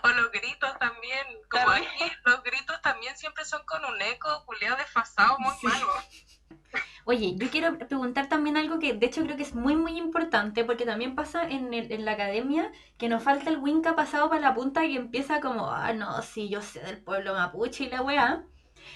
O los gritos también. Como También. aquí, los gritos también siempre son con un eco culiado desfasado muy Sí. malo. Oye, yo quiero preguntar también algo que de hecho creo que es muy muy importante porque también pasa en la academia que nos falta el Winca pasado para la punta que empieza como, ah, no, sí, yo sé del pueblo mapuche y la weá.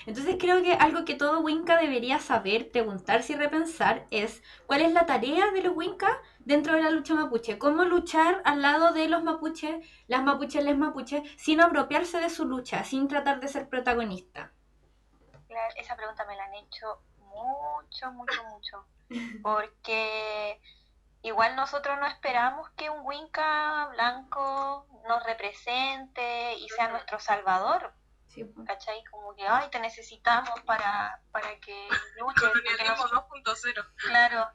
Entonces creo que algo que todo Winca debería saber, preguntarse y repensar es cuál es la tarea de los Winca dentro de la lucha mapuche. Cómo luchar al lado de los mapuches, las mapuches, les mapuches, sin apropiarse de su lucha, sin tratar de ser protagonista. Claro, esa pregunta me la han hecho mucho. Porque igual nosotros no esperamos que un Winca blanco nos represente y sea nuestro salvador. Sí, pues. ¿Cachai? Como que, ay, te necesitamos para que luches. Colonialismo 2.0. Claro,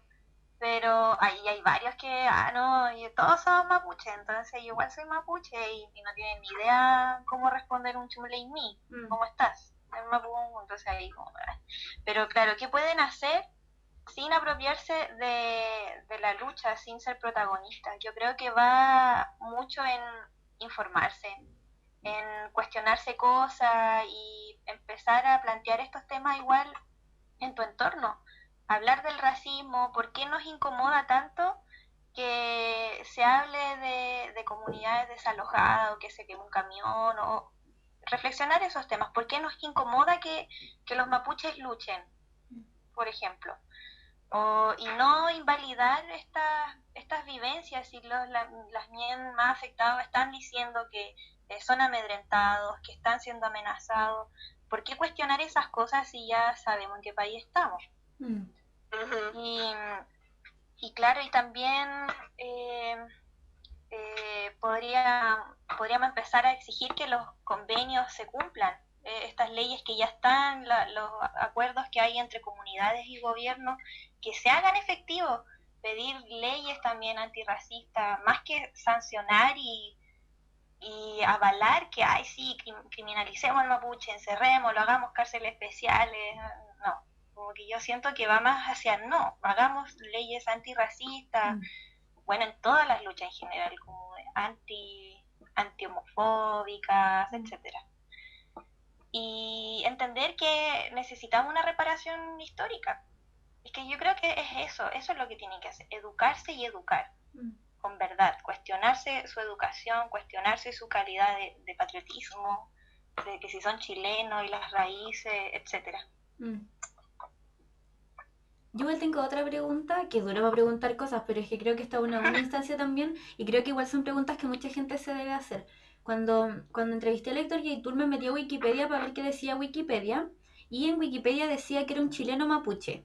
pero ahí hay varios que, no, y todos somos mapuche, entonces yo igual soy mapuche y no tienen ni idea cómo responder un chumleimí. ¿Cómo estás? El mapu, entonces ahí como, pero claro, ¿qué pueden hacer sin apropiarse de la lucha, sin ser protagonistas? Yo creo que va mucho en informarse, en cuestionarse cosas y empezar a plantear estos temas igual en tu entorno. Hablar del racismo, ¿por qué nos incomoda tanto que se hable de comunidades desalojadas o que se queme un camión? O reflexionar esos temas. ¿Por qué nos incomoda que los mapuches luchen, por ejemplo? Y no invalidar estas vivencias. Si las bien más afectados están diciendo que son amedrentados, que están siendo amenazados, ¿por qué cuestionar esas cosas si ya sabemos en qué país estamos? Y claro, y también podríamos empezar a exigir que los convenios se cumplan, estas leyes que ya están, los acuerdos que hay entre comunidades y gobiernos, que se hagan efectivos, pedir leyes también antirracistas, más que sancionar y avalar que, ay, sí, criminalicemos al mapuche, encerremos, lo hagamos cárceles especiales, no. Como que yo siento que va más hacia, no, hagamos leyes antirracistas, bueno, en todas las luchas en general, como anti-homofóbicas, etcétera. Y entender que necesitamos una reparación histórica. Es que yo creo que es eso es lo que tienen que hacer, educarse y educar, con verdad, cuestionarse su educación, cuestionarse su calidad de patriotismo, de que si son chilenos y las raíces, etcétera. Yo igual tengo otra pregunta, que dura para preguntar cosas, pero es que creo que está en una buena instancia también, y creo que igual son preguntas que mucha gente se debe hacer. Cuando entrevisté a Héctor Yaitul me metí a Wikipedia para ver qué decía Wikipedia, y en Wikipedia decía que era un chileno mapuche.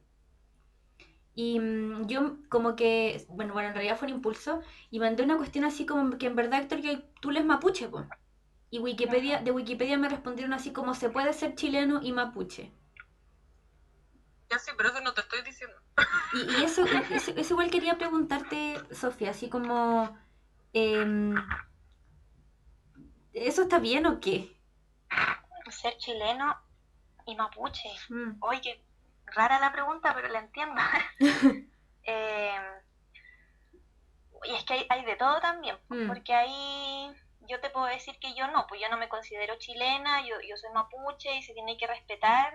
Y yo como que, bueno, en realidad fue un impulso, y mandé una cuestión así como que en verdad Héctor Yaitul es mapuche, po. Y de Wikipedia me respondieron así como se puede ser chileno y mapuche. Ya sí, pero eso no te estoy diciendo. Y eso igual quería preguntarte, Sofía, así como, ¿eso está bien o qué? Ser chileno y mapuche. Oye, rara la pregunta, pero la entiendo. Y es que hay de todo también, porque ahí yo te puedo decir que yo no, pues yo no me considero chilena, yo soy mapuche y se tiene que respetar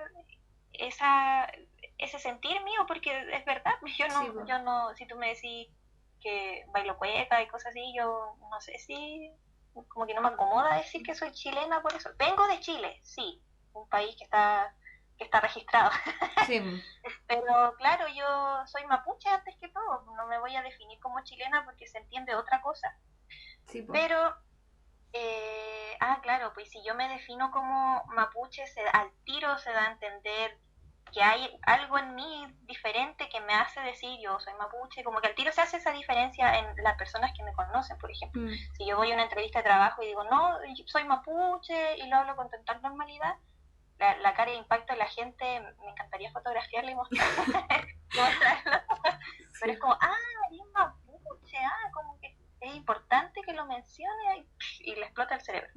ese sentir mío, porque es verdad, yo no, si tú me decís que bailo cueca y cosas así, yo no sé si, como que no me acomoda decir que soy chilena por eso. Vengo de Chile, sí, un país que está registrado. Sí. Pero claro, yo soy mapuche antes que todo, no me voy a definir como chilena porque se entiende otra cosa. Sí, pero, claro, pues si yo me defino como mapuche, al tiro se da a entender que hay algo en mí diferente que me hace decir yo soy mapuche, como que al tiro se hace esa diferencia en las personas que me conocen, por ejemplo. Si yo voy a una entrevista de trabajo y digo, no, yo soy mapuche, y lo hablo con total normalidad, la cara de impacto de la gente, me encantaría fotografiarla y mostrarlo. Pero es como, eres mapuche, como que es importante que lo mencione, y le explota el cerebro.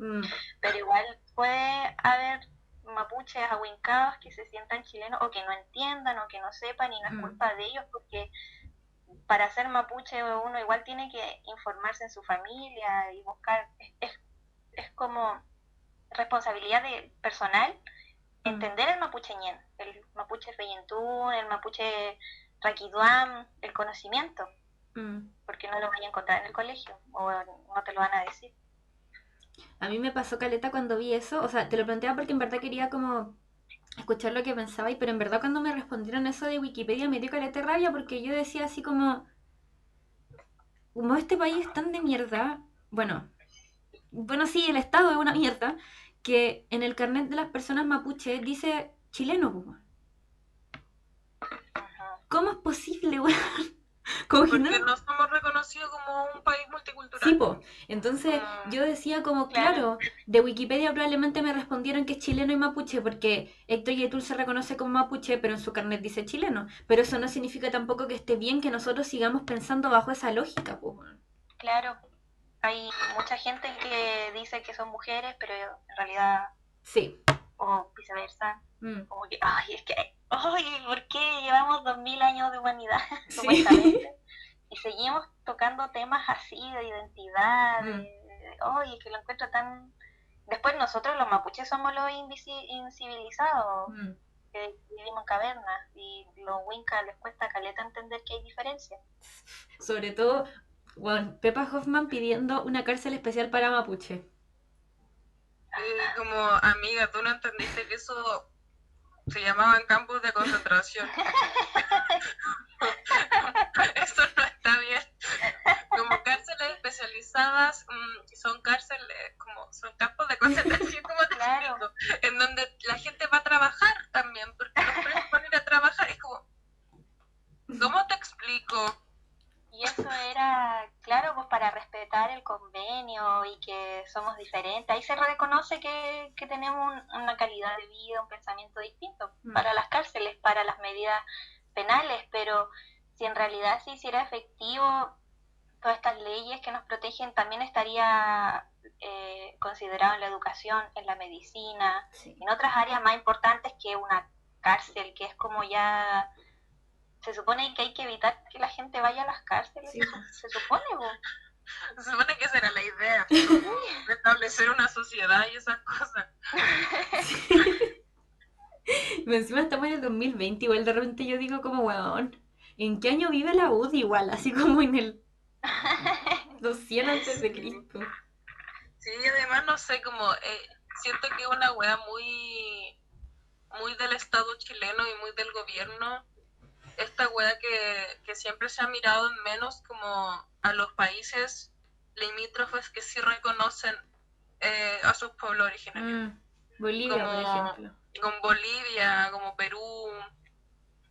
Pero igual puede haber mapuches ahuincados que se sientan chilenos o que no entiendan o que no sepan, y no es culpa de ellos, porque para ser mapuche uno igual tiene que informarse en su familia y buscar, es como responsabilidad personal entender el mapuche ñen, el mapuche feyentún, el mapuche raquiduam, el conocimiento, porque no lo van a encontrar en el colegio o no te lo van a decir. A mí me pasó caleta cuando vi eso, o sea, te lo planteaba porque en verdad quería como escuchar lo que pensabais, pero en verdad cuando me respondieron eso de Wikipedia me dio caleta de rabia, porque yo decía así como este país es tan de mierda, bueno sí, el Estado es una mierda, que en el carnet de las personas mapuche dice chileno, pues. ¿Cómo es posible, weón? Porque no somos reconocidos como un país multicultural. Sí, po. Entonces yo decía como, claro, de Wikipedia probablemente me respondieron que es chileno y mapuche, porque Héctor Yetul se reconoce como mapuche, pero en su carnet dice chileno. Pero eso no significa tampoco que esté bien que nosotros sigamos pensando bajo esa lógica, pues. Claro, hay mucha gente que dice que son mujeres, pero en realidad... Sí. O viceversa. Como que, ¿por qué llevamos 2000 años de humanidad? Supuestamente. Y seguimos tocando temas así de identidad, que lo encuentro tan... Después nosotros los mapuches somos los incivilizados, que vivimos en cavernas, y los wincas les cuesta caleta entender que hay diferencia. Sobre todo, Pepa Hoffman pidiendo una cárcel especial para mapuche. Como, amiga, tú no entendiste que eso se llamaban campos de concentración. Eso no está bien. Como cárceles especializadas, son cárceles, como son campos de concentración, como te explico, en donde la gente va a trabajar también, porque los presos van a ir a trabajar. Es como, ¿cómo te explico? Y eso era, claro, pues para respetar el convenio y que somos diferentes. Ahí se reconoce que tenemos una calidad de vida, un pensamiento distinto para las cárceles, para las medidas penales, pero si en realidad se hiciera efectivo todas estas leyes que nos protegen, también estaría considerado en la educación, en la medicina, en otras áreas más importantes que una cárcel, que es como ya... Se supone que hay que evitar que la gente vaya a las cárceles. Sí. Se supone, ¿no? Se supone que esa era la idea, establecer una sociedad y esas cosas. Sí. Encima estamos en el 2020, igual de repente yo digo como, weón, ¿en qué año vive la UDI igual? Así como en el 200 antes de Cristo. Sí, además no sé, como siento que es una wea muy del Estado chileno y muy del gobierno, esta wea que siempre se ha mirado en menos como a los países limítrofes que sí reconocen a sus pueblos originarios. Bolivia, como, por ejemplo. Con Bolivia, como Perú,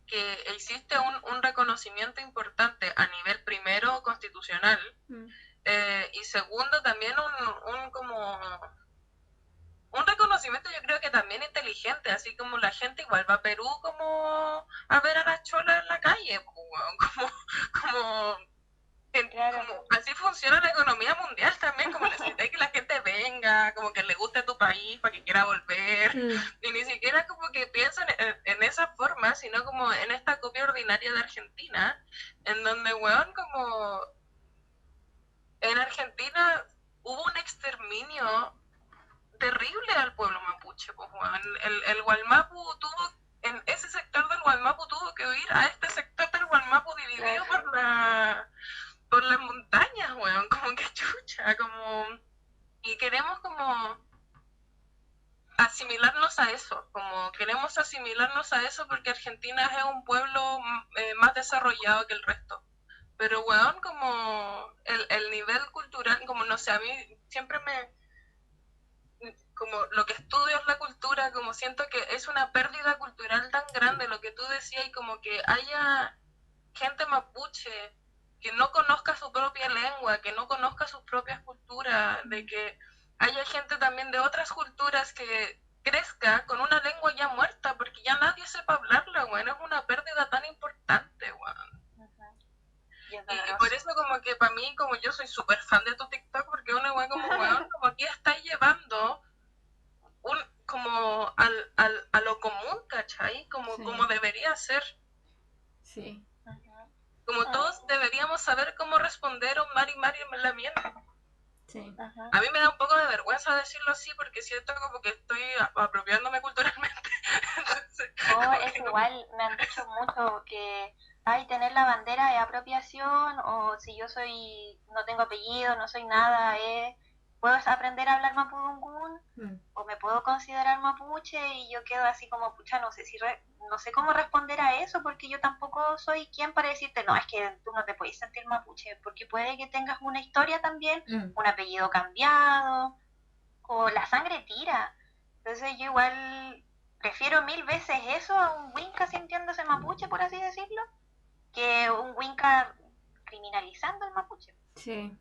que existe un reconocimiento importante a nivel primero constitucional, y segundo también un reconocimiento, yo creo que también inteligente, así como la gente igual va a Perú como a ver a las cholas en la calle, como así funciona la economía mundial también, como necesitas que la gente venga, como que le guste tu país para que quiera volver, y ni siquiera como que piensan en esa forma, sino como en esta copia ordinaria de Argentina, en donde, weón, como en Argentina hubo un exterminio terrible al pueblo mapuche, pues, weón. El Gualmapu en ese sector del Gualmapu tuvo que huir a este sector del Gualmapu dividido por las montañas, weón, como que chucha, como... Y queremos como asimilarnos a eso, porque Argentina es un pueblo más desarrollado que el resto. Pero, weón, como el nivel cultural, como no sé, a mí siempre como lo que estudio es la cultura, como siento que es una pérdida cultural tan grande, lo que tú decías, y como que haya gente mapuche que no conozca su propia lengua, que no conozca sus propias culturas, de que haya gente también de otras culturas que crezca con una lengua ya muerta, porque ya nadie sepa hablarla, weón, es una pérdida tan importante, weón. Y por eso como que para mí, como yo soy súper fan de tu TikTok, porque una weón como aquí estáis llevando como a lo común, ¿cachai? Como debería ser. Sí. Como todos deberíamos saber cómo responder a un Mari en la miel. Sí. A mí me da un poco de vergüenza decirlo así porque siento como que estoy apropiándome culturalmente. Entonces, es igual, me han dicho mucho que tener la bandera es apropiación, o si yo no tengo apellido, no soy nada, puedo aprender a hablar mapudungún, o me puedo considerar mapuche, y yo quedo así como, pucha, no sé cómo responder a eso, porque yo tampoco soy quien para decirte, no, es que tú no te puedes sentir mapuche, porque puede que tengas una historia también, un apellido cambiado, o la sangre tira. Entonces yo igual prefiero 1000 veces eso a un winca sintiéndose mapuche, por así decirlo, que un winca criminalizando el mapuche. Sí.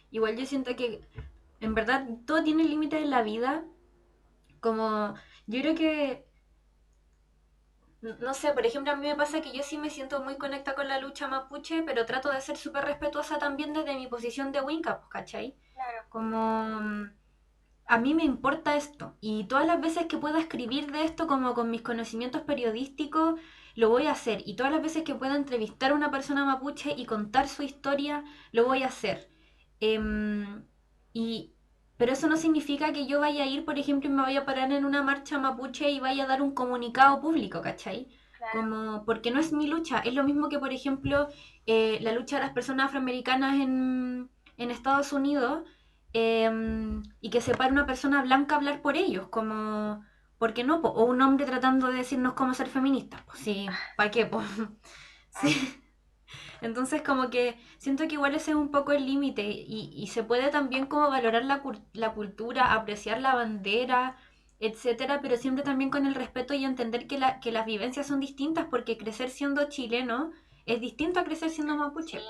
Igual yo siento que en verdad todo tiene límites en la vida. Como yo creo que, no sé, por ejemplo, a mí me pasa que yo sí me siento muy conectada con la lucha mapuche, pero trato de ser súper respetuosa también desde mi posición de winca, pues, ¿cachai? Claro. Como a mí me importa esto, y todas las veces que pueda escribir de esto como con mis conocimientos periodísticos, lo voy a hacer, y todas las veces que pueda entrevistar a una persona mapuche y contar su historia, lo voy a hacer. Em, y, pero eso no significa que yo vaya a ir, por ejemplo, y me vaya a parar en una marcha mapuche y vaya a dar un comunicado público, ¿cachai? Claro. Como, porque no es mi lucha, es lo mismo que, por ejemplo, la lucha de las personas afroamericanas en Estados Unidos, y que se pare una persona blanca a hablar por ellos, como, ¿por qué no? O un hombre tratando de decirnos cómo ser feministas, pues sí, ¿para qué? Pues? Sí. Entonces como que siento que igual ese es un poco el límite, y se puede también como valorar la cultura, apreciar la bandera, etcétera, pero siempre también con el respeto y entender que las vivencias son distintas, porque crecer siendo chileno es distinto a crecer siendo mapuche. Sí,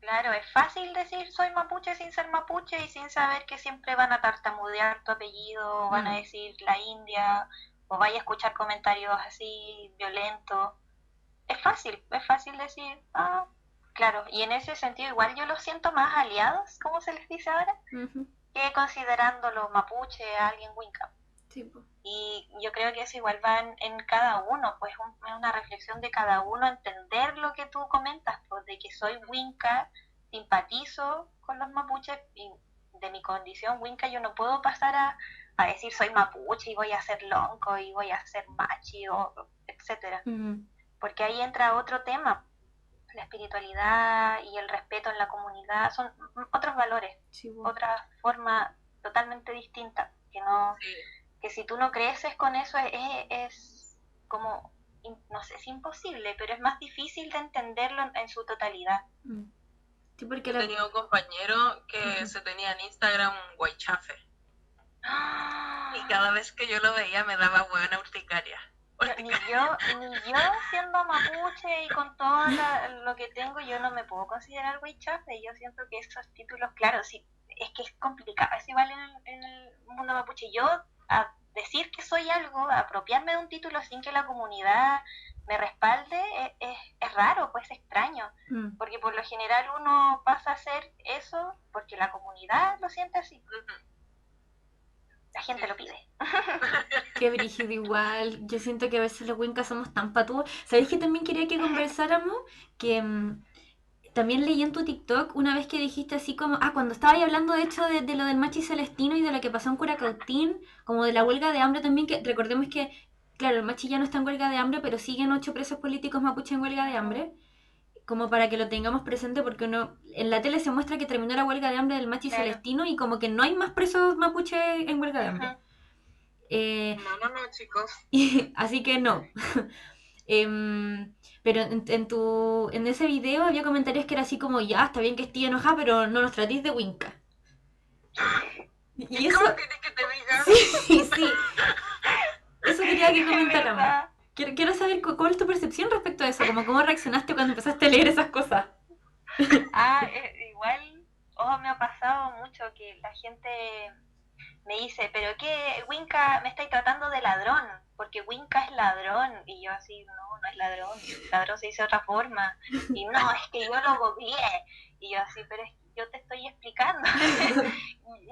claro, es fácil decir soy mapuche sin ser mapuche y sin saber que siempre van a tartamudear tu apellido, o van a decir la India, o vaya a escuchar comentarios así violentos. Es fácil decir, claro, y en ese sentido igual yo los siento más aliados, como se les dice ahora, que considerándolo mapuche a alguien winca. Sí, pues. Y yo creo que eso igual va en cada uno, pues es una reflexión de cada uno, entender lo que tú comentas, pues de que soy winca, simpatizo con los mapuches, y de mi condición winca yo no puedo pasar a decir soy mapuche y voy a ser lonco y voy a ser machi, o etcétera. Porque ahí entra otro tema, la espiritualidad y el respeto en la comunidad, son otros valores, otra forma totalmente distinta, que si tú no creces con eso es como, no sé, es imposible, pero es más difícil de entenderlo en su totalidad. Sí, porque yo tenía un compañero que se tenía en Instagram un guaychafe. Y cada vez que yo lo veía me daba buena urticaria. Ni yo siendo mapuche y con todo lo que tengo, yo no me puedo considerar guaychafe. Yo siento que esos títulos, claro, sí, es que es complicado, es igual en el mundo mapuche. Yo a decir que soy algo, a apropiarme de un título sin que la comunidad me respalde, es raro, pues es extraño, porque por lo general uno pasa a hacer eso porque la comunidad lo siente así. La gente lo pide. Qué brígido igual. Yo siento que a veces los wincas somos tan patudos. ¿Sabéis que también quería que conversáramos? Que también leí en tu TikTok una vez que dijiste así como, cuando estabas hablando de hecho de lo del Machi Celestino y de lo que pasó en Curacautín, como de la huelga de hambre también, que recordemos que, claro, el Machi ya no está en huelga de hambre, pero siguen 8 presos políticos mapuche en huelga de hambre, como para que lo tengamos presente, porque en la tele se muestra que terminó la huelga de hambre del Machi Celestino y como que no hay más presos mapuche en huelga de hambre. No, chicos. Así que no. Pero en ese video había comentarios que era así como, ya, está bien que esté enojada, pero no nos tratéis de winca. Y ¿Y eso, cómo querés que te diga? sí, sí, eso quería que De comentáramos. verdad. Quiero saber cuál es tu percepción respecto a eso, como cómo reaccionaste cuando empezaste a leer esas cosas. Igual, me ha pasado mucho que la gente me dice, pero qué, Winca, me estáis tratando de ladrón, porque Winca es ladrón, y yo así, no es ladrón se dice de otra forma, y no, es que yo lo googleé, y yo así, pero es que yo te estoy explicando,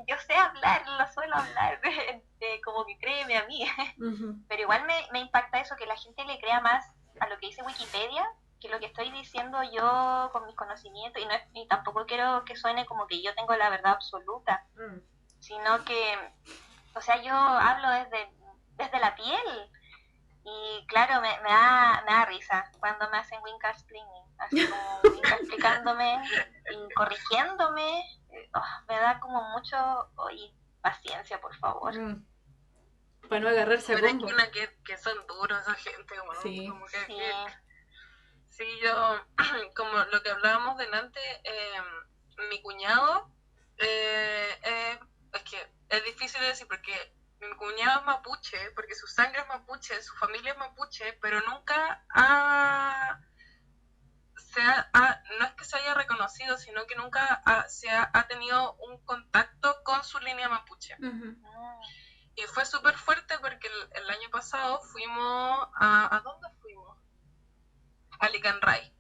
yo sé hablar, lo suelo hablar, como que créeme a mí, pero igual me impacta eso, que la gente le crea más a lo que dice Wikipedia, que lo que estoy diciendo yo con mis conocimientos, y tampoco quiero que suene como que yo tengo la verdad absoluta, sino que, o sea, yo hablo desde la piel. Y claro, me da risa cuando me hacen Winca explaining, así como Winca explicándome y corrigiéndome. Me da como mucho, oye, paciencia, por favor. Para no agarrarse a Pero es combo. que son duros esa gente, como, Sí. como que, Sí, sí, yo, como lo que hablábamos delante, mi cuñado, es que es difícil de decir porque mi cuñado es mapuche, porque su sangre es mapuche, su familia es mapuche, pero nunca no es que se haya reconocido, sino que nunca ha tenido un contacto con su línea mapuche. Y fue súper fuerte porque el año pasado fuimos ¿a dónde fuimos? A Licanray.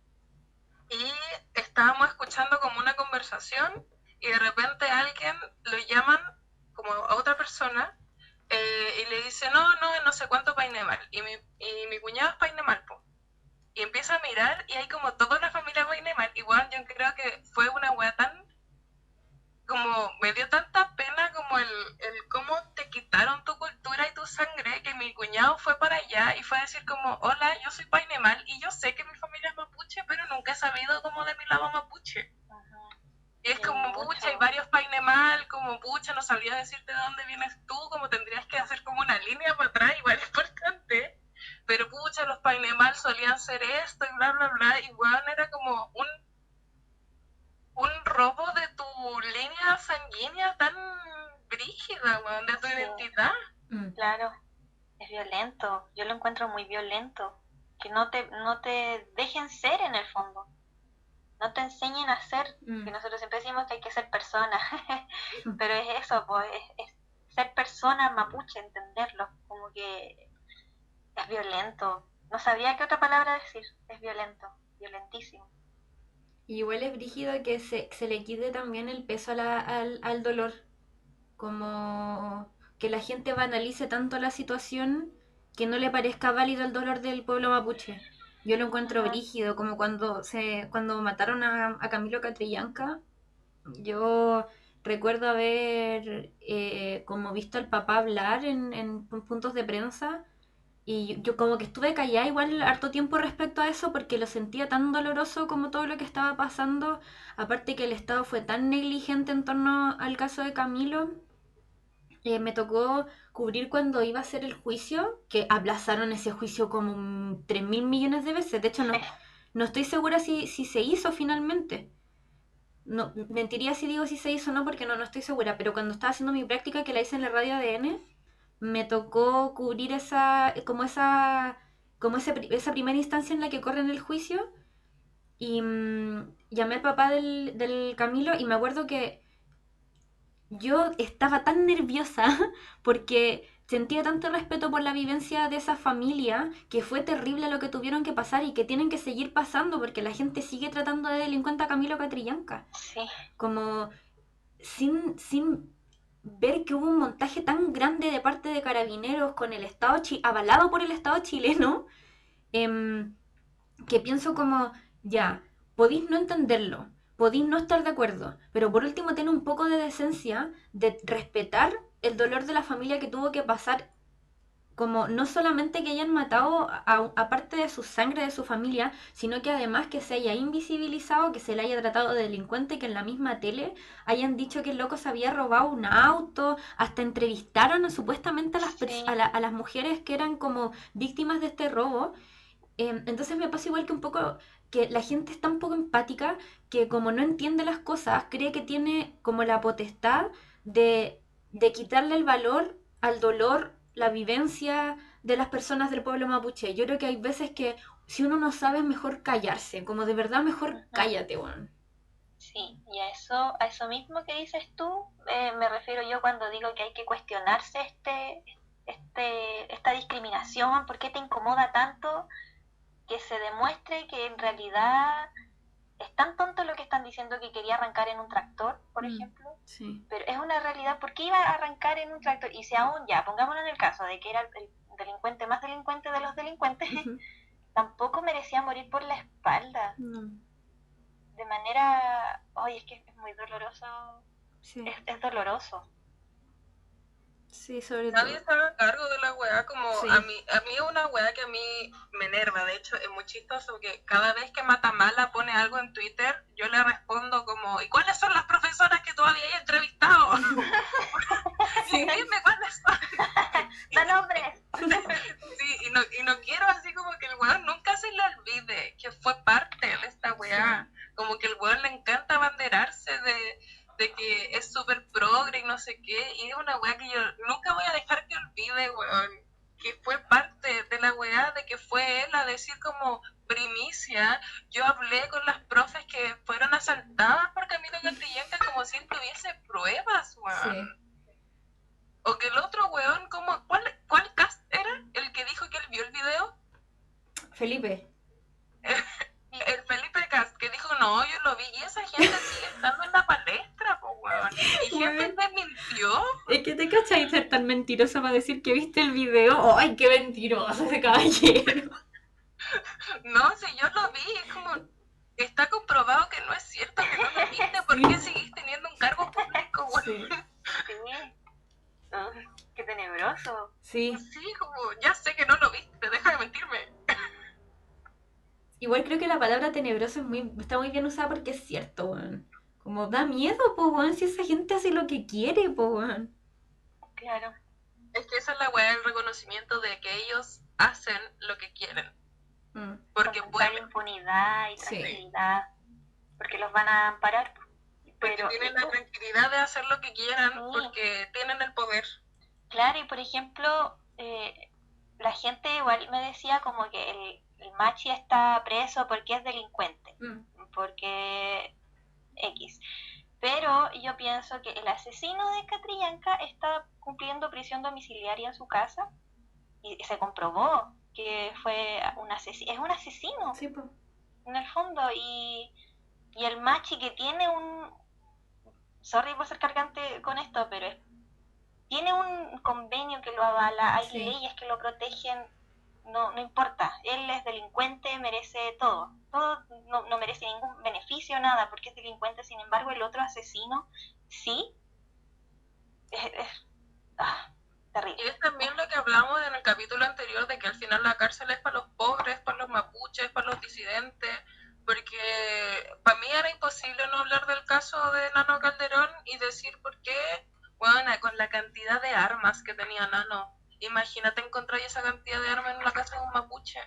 Y estábamos escuchando como una conversación y de repente a alguien lo llaman como a otra persona y le dice no sé cuánto Painemal y mi cuñado es Painemal po. Y empieza a mirar y hay como toda la familia Painemal. Igual yo creo que fue una wea tan como me dio tanta pena como el cómo te quitaron tu cultura y tu sangre, que mi cuñado fue para allá y fue a decir como, hola, yo soy Painemal y yo sé que mi familia es mapuche, pero nunca he sabido como de mi lado mapuche. Y es como, pucha, hay varios Painemal, como, pucha, no sabría decirte de dónde vienes tú, como tendrías que hacer como una línea para atrás, igual es importante. Pero pucha, los Painemal solían ser esto y bla, bla, bla, y bueno, era como un robo de tu línea sanguínea tan brígida, weón, de tu identidad. Claro, es violento, yo lo encuentro muy violento, que no te dejen ser en el fondo, no te enseñen a ser, que nosotros siempre decimos que hay que ser persona, pero es eso, pues, es ser persona mapuche, entenderlo, como que es violento, no sabía qué otra palabra decir, es violento, violentísimo. Y igual es brígido que se le quite también el peso al dolor. Como que la gente banalice tanto la situación que no le parezca válido el dolor del pueblo mapuche. Yo lo encuentro brígido, como cuando mataron a Camilo Catrillanca. Yo recuerdo haber como visto al papá hablar en puntos de prensa y yo como que estuve callada igual harto tiempo respecto a eso porque lo sentía tan doloroso como todo lo que estaba pasando. Aparte que el Estado fue tan negligente en torno al caso de Camilo. Me tocó cubrir cuando iba a ser el juicio, que aplazaron ese juicio como 3.000 millones de veces. De hecho, no estoy segura si se hizo finalmente. No, mentiría si digo si se hizo o no, porque no estoy segura. Pero cuando estaba haciendo mi práctica, que la hice en la radio ADN, me tocó cubrir esa primera instancia en la que corren el juicio. Y llamé al papá del Camilo y me acuerdo que yo estaba tan nerviosa porque sentía tanto respeto por la vivencia de esa familia que fue terrible lo que tuvieron que pasar y que tienen que seguir pasando porque la gente sigue tratando de delincuente a Camilo Catrillanca. Sí. Como sin ver que hubo un montaje tan grande de parte de carabineros con el Estado avalado por el Estado chileno, que pienso como, ya, podéis no entenderlo, podéis no estar de acuerdo, pero por último ten un poco de decencia de respetar el dolor de la familia que tuvo que pasar, como no solamente que hayan matado a parte de su sangre, de su familia, sino que además que se haya invisibilizado, que se le haya tratado de delincuente, que en la misma tele hayan dicho que el loco se había robado un auto, hasta entrevistaron supuestamente a las mujeres que eran como víctimas de este robo. Entonces me pasa igual que un poco que la gente es tan poco empática que como no entiende las cosas, cree que tiene como la potestad de de quitarle el valor al dolor, la vivencia de las personas del pueblo mapuche. Yo creo que hay veces que si uno no sabe es mejor callarse, como de verdad mejor cállate, weón. Sí, y a eso mismo que dices tú, me refiero yo cuando digo que hay que cuestionarse esta discriminación, ¿por qué te incomoda tanto que se demuestre que en realidad es tan tonto lo que están diciendo que quería arrancar en un tractor, por ejemplo? Sí. Pero es una realidad, ¿por qué iba a arrancar en un tractor? Y si aún ya, pongámonos en el caso de que era el delincuente más delincuente de los delincuentes, tampoco merecía morir por la espalda. De manera, ay, es que es muy doloroso, Sí. es doloroso. Sí, sobre Nadie todo. estaba a cargo de la weá, como Sí. a mí es una weá que a mí me enerva. De hecho, es muy chistoso que cada vez que Matamala pone algo en Twitter, yo le respondo como, ¿y cuáles son las profesoras que todavía hay entrevistado? Sí. Dime cuáles son. ¡Da nombres! Sí, y no quiero así como que el weón nunca se le olvide que fue parte de esta weá. Sí. Como que el weón le encanta abanderarse de que es súper progre y no sé qué, y es una weá que yo nunca voy a dejar que olvide, weón, que fue parte de la weá, de que fue él a decir como primicia. Yo hablé con las profes que fueron asaltadas por Camilo Catrillanca como si él tuviese pruebas, weón. Sí. O que el otro weón, como, ¿cuál cast era? ¿El que dijo que él vio el video? Felipe. El Felipe Cast, que dijo, no, yo lo vi, y esa gente sigue estando en la palestra, po, weón. Y gente me mintió. Es que te cachai ser tan mentirosa para decir que viste el video. ¡Ay, qué mentiroso ese caballero! No, si yo lo vi, es como, está comprobado que no es cierto, que no lo viste, ¿por qué seguís teniendo un cargo público, weón? Sí. Qué tenebroso. Sí. Sí, como, ya sé que no lo viste, deja de mentirme. Igual creo que la palabra tenebroso está muy bien usada porque es cierto, weón. Como da miedo, po, weón, si esa gente hace lo que quiere, po, weón. Claro. Es que esa es la weá, el reconocimiento de que ellos hacen lo que quieren. Porque pueden. Impunidad y tranquilidad. Sí. Porque los van a amparar. Porque tienen la tranquilidad de hacer lo que quieran, sí. Porque tienen el poder. Claro, y por ejemplo, la gente igual me decía como que el machi está preso porque es delincuente, porque X. Pero yo pienso que el asesino de Catrillanca está cumpliendo prisión domiciliaria en su casa y se comprobó que fue un asesino, es un asesino, sí, pues. En el fondo, y el machi que tiene sorry por ser cargante con esto, pero tiene un convenio que lo avala, hay leyes que lo protegen, no importa, él es delincuente, merece todo, no merece ningún beneficio, nada, porque es delincuente. Sin embargo, el otro asesino, sí, es terrible. Y es también lo que hablamos en el capítulo anterior, de que al final la cárcel es para los pobres, para los mapuches, para los disidentes, porque para mí era imposible no hablar del caso de Nano Calderón y decir por qué, bueno, con la cantidad de armas que tenía Nano, imagínate encontrar esa cantidad de armas en la casa de un mapuche.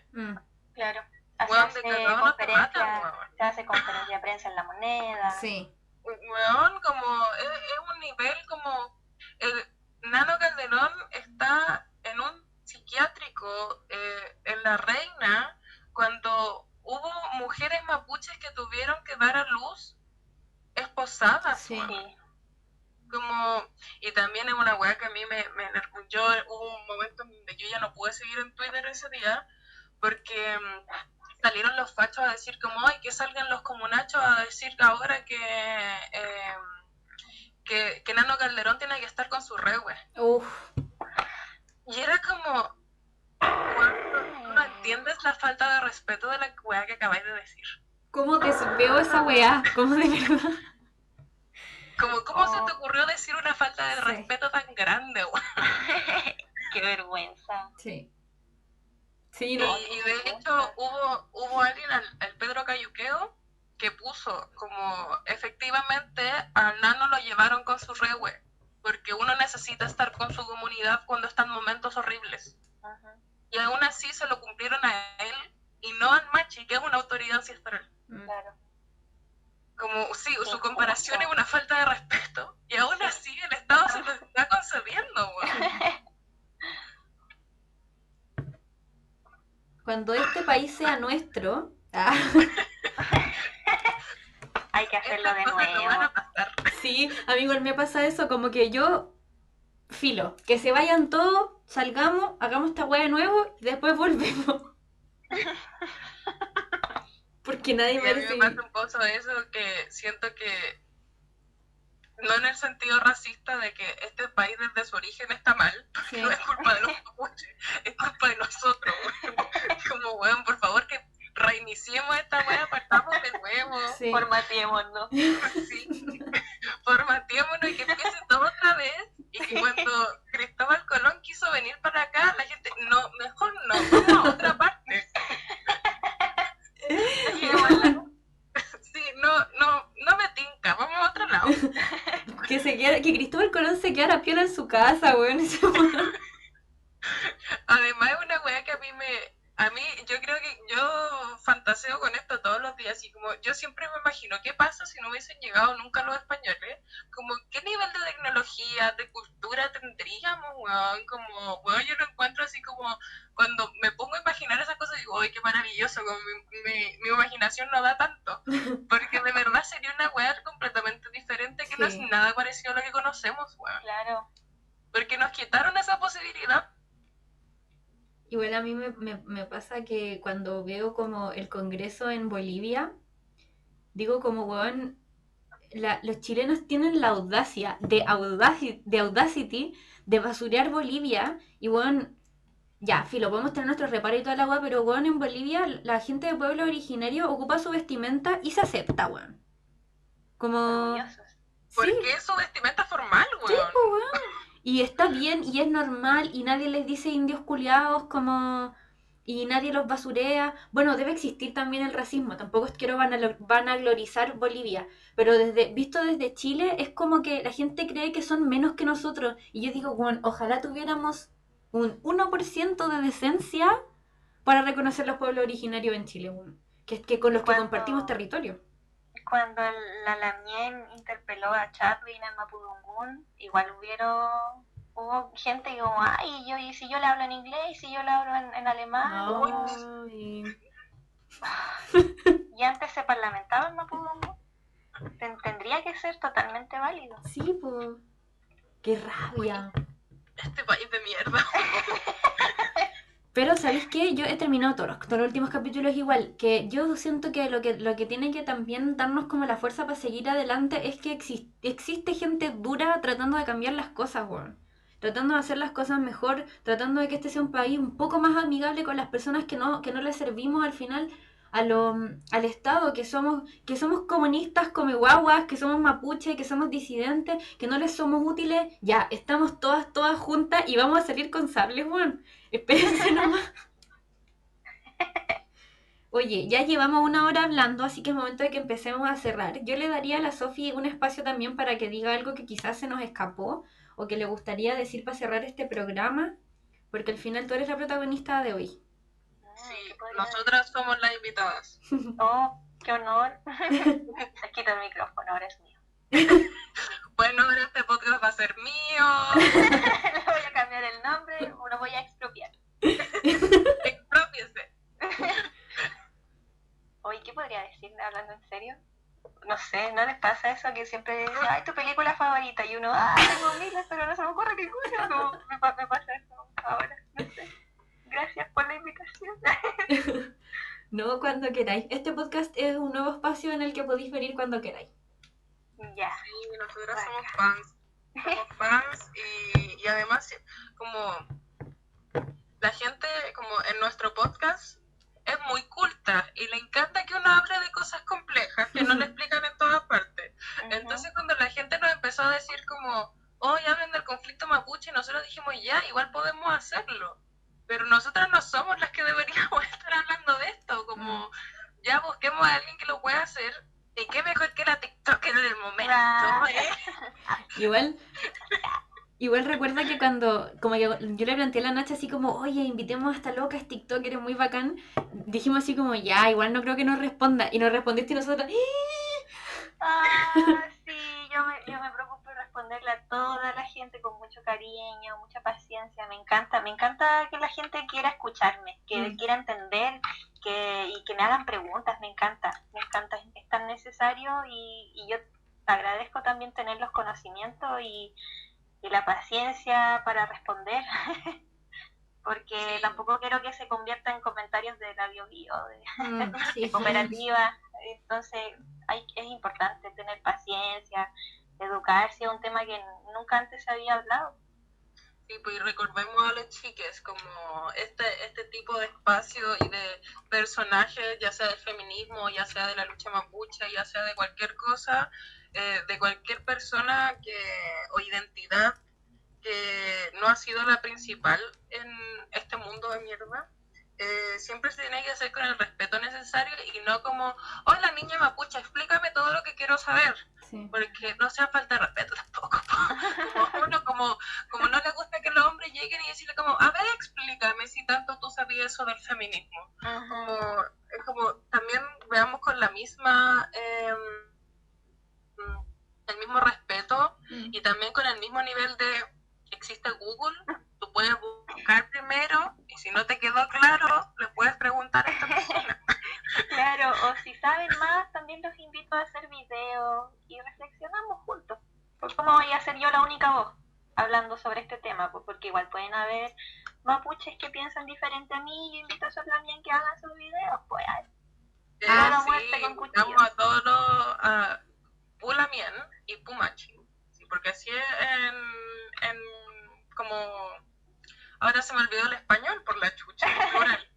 Claro. Bueno, de cagado no te matan, se hace conferencia de prensa en La Moneda. Sí. Bueno, como es un nivel como el Nano Calderón está en un psiquiátrico en La Reina cuando hubo mujeres mapuches que tuvieron que dar a luz esposadas. Sí. Como, y también es una weá que a mí yo hubo un momento en donde yo ya no pude seguir en Twitter ese día porque salieron los fachos a decir como, ay, que salgan los comunachos a decir ahora que Nano Calderón tiene que estar con su rehue. Y era como, ¿no entiendes la falta de respeto de la weá que acabáis de decir? ¿Cómo desveo esa weá? ¿Cómo de verdad? ¿Cómo se te ocurrió decir una falta de respeto tan grande, weá? Qué vergüenza. Sí. Sí, no, y de hecho hubo alguien, el Pedro Cayuqueo, que puso como efectivamente al Nano lo llevaron con su rehue, porque uno necesita estar con su comunidad cuando están momentos horribles. Y aún así se lo cumplieron a él y no al machi, que es una autoridad ancestral. Claro. Como, sí, su comparación es una falta de respeto, y aún así el Estado se lo está sucediendo, weón? Cuando este país sea nuestro... Hay que hacerlo Estas de cosas no van nuevo. a pasar. Sí, a mí igual me pasa eso, como que yo... Filo, que se vayan todos, salgamos, hagamos esta weá de nuevo y después volvemos. Porque nadie Y a mí merece... me pasa un poco eso que siento que no en el sentido racista de que este país desde su origen está mal, porque Sí. no es culpa de los mapuches, es culpa de nosotros, weón. Como, weón, por favor que reiniciemos esta weá, partamos de nuevo, Sí. Formateémonos. sí, formateémonos y que empiece todo otra vez, y que cuando Cristóbal Colón quiso venir para acá, la gente, no, mejor no, vamos a otra parte. Sí, no me tinca, vamos a otro lado. Que Cristóbal Colón se quedara piola en su casa, weón. Además es una weá que a mí, yo creo que yo fantaseo con esto todos los días, y como yo siempre me imagino, ¿qué pasa si no hubiesen llegado nunca los españoles? Como, ¿qué nivel de tecnología, de cultura tendríamos, weón? Como, weón, yo lo encuentro así como, cuando me pongo a imaginar esas cosas, digo, ¡ay, qué maravilloso! Como mi imaginación no da tanto, porque de verdad sería una weá completamente diferente que no es Sí. nada parecido a lo que conocemos, weón. Claro. Porque nos quitaron esa posibilidad. Igual a mí me pasa que cuando veo como el Congreso en Bolivia, digo como, weón, los chilenos tienen la audacia de Audacity de basurear Bolivia y, weón, ya, filo, podemos tener nuestros reparos y toda la weá, pero, weón, en Bolivia la gente de pueblo originario ocupa su vestimenta y se acepta, weón. Como... Orgullosos. Sí, Porque es su vestimenta formal, sí, weón. pues, weón. Y está bien y es normal y nadie les dice indios culiados como... Y nadie los basurea. Bueno, debe existir también el racismo. Tampoco quiero vanaglorizar Bolivia. Pero visto desde Chile es como que la gente cree que son menos que nosotros. Y yo digo, bueno, ojalá tuviéramos un 1% de decencia para reconocer los pueblos originarios en Chile, bueno, que con los que compartimos territorio. Cuando la Lamien interpeló a Chadwin en Mapudungún, igual hubo gente que como, ay, y si yo le hablo en inglés, y si yo le hablo en alemán. Ay. Y antes se parlamentaba en Mapudungún. Tendría que ser totalmente válido. Sí, pues. Qué rabia. Este país de mierda. Pero, ¿sabéis qué? Yo he terminado todos los últimos capítulos igual. Que yo siento que lo que tiene que también darnos como la fuerza para seguir adelante es que existe gente dura tratando de cambiar las cosas, weón. Tratando de hacer las cosas mejor, tratando de que este sea un país un poco más amigable con las personas que no le servimos al final al Estado, que somos comunistas come guaguas, que somos mapuche, que somos disidentes, que no les somos útiles. Ya, estamos todas juntas y vamos a salir con sables, weón. Espérense nomás. Oye, ya llevamos 1 hora hablando, así que es momento de que empecemos a cerrar. Yo le daría a la Sofi un espacio también para que diga algo que quizás se nos escapó o que le gustaría decir para cerrar este programa, porque al final tú eres la protagonista de hoy. Sí, nosotras somos las invitadas. Oh, qué honor. Les quito el micrófono, ahora es mío. Bueno, ahora este podcast va a ser mío. Le voy a cambiar el nombre, o lo voy a expropiar. Expropiese. Oye, ¿qué podría decir hablando en serio? No sé, ¿no les pasa eso que siempre dicen, ay, tu película favorita? Y uno, tengo miles, pero no se me ocurre ninguna. No, me pasa eso ahora, no sé. Gracias por la invitación. No, cuando queráis. Este podcast es un nuevo espacio en el que podéis venir cuando queráis. Ya. Sí, nosotras somos fans. Somos fans y además como la gente como en nuestro podcast es muy culta y le encanta que uno hable de cosas complejas que no le explican en todas partes. Entonces cuando la gente nos empezó a decir como, ya hablan del conflicto mapuche, nosotros dijimos, ya, igual podemos hacerlo. Pero nosotras no somos las que deberíamos estar hablando de esto, como ya busquemos a alguien que lo pueda hacer, y qué mejor que la TikToker del momento, Igual recuerda que cuando, como que yo le planteé a la Nacha así como, oye, invitemos a esta loca, es TikToker, es muy bacán, dijimos así como, ya, igual no creo que nos responda, y nos respondiste y nosotros, sí, yo me preocupo de responderle a toda la gente con mucho cariño, mucha paciencia. Me encanta que la gente quiera escucharme, que quiera entender, y que me hagan preguntas. Me encanta, es tan necesario, y yo agradezco también tener los conocimientos y la paciencia para responder. Porque tampoco quiero que se convierta en comentarios de la bio de cooperativa. Entonces es importante tener paciencia, educarse, es un tema que nunca antes se había hablado. Sí, pues recordemos a los chiques como este tipo de espacio y de personajes, ya sea del feminismo, ya sea de la lucha mapuche, ya sea de cualquier cosa, de cualquier persona o identidad que no ha sido la principal en este mundo de mierda, siempre se tiene que hacer con el respeto necesario y no como, hola niña mapuche, explícame todo lo que quiero saber, porque no sea falta de respeto tampoco. Como no le gusta que los hombres lleguen y decirle como, a ver, explícame si tanto tú sabías eso del feminismo. Es como también veamos con la misma el mismo respeto y también con el mismo nivel de existe Google, tú puedes buscar primero y si no te quedó claro, le puedes preguntar a esta persona. Claro, o si saben más, también los invito a hacer videos y reflexionamos juntos. Pues ¿cómo voy a ser yo la única voz hablando sobre este tema? Pues porque igual pueden haber mapuches que piensan diferente a mí, y yo invito a esos también que hagan sus videos, pues muerte con cuchillo. A todos los Pulamien y Pumachi, ¿sí? Porque así es en como ahora se me olvidó el español por la chucha, plural.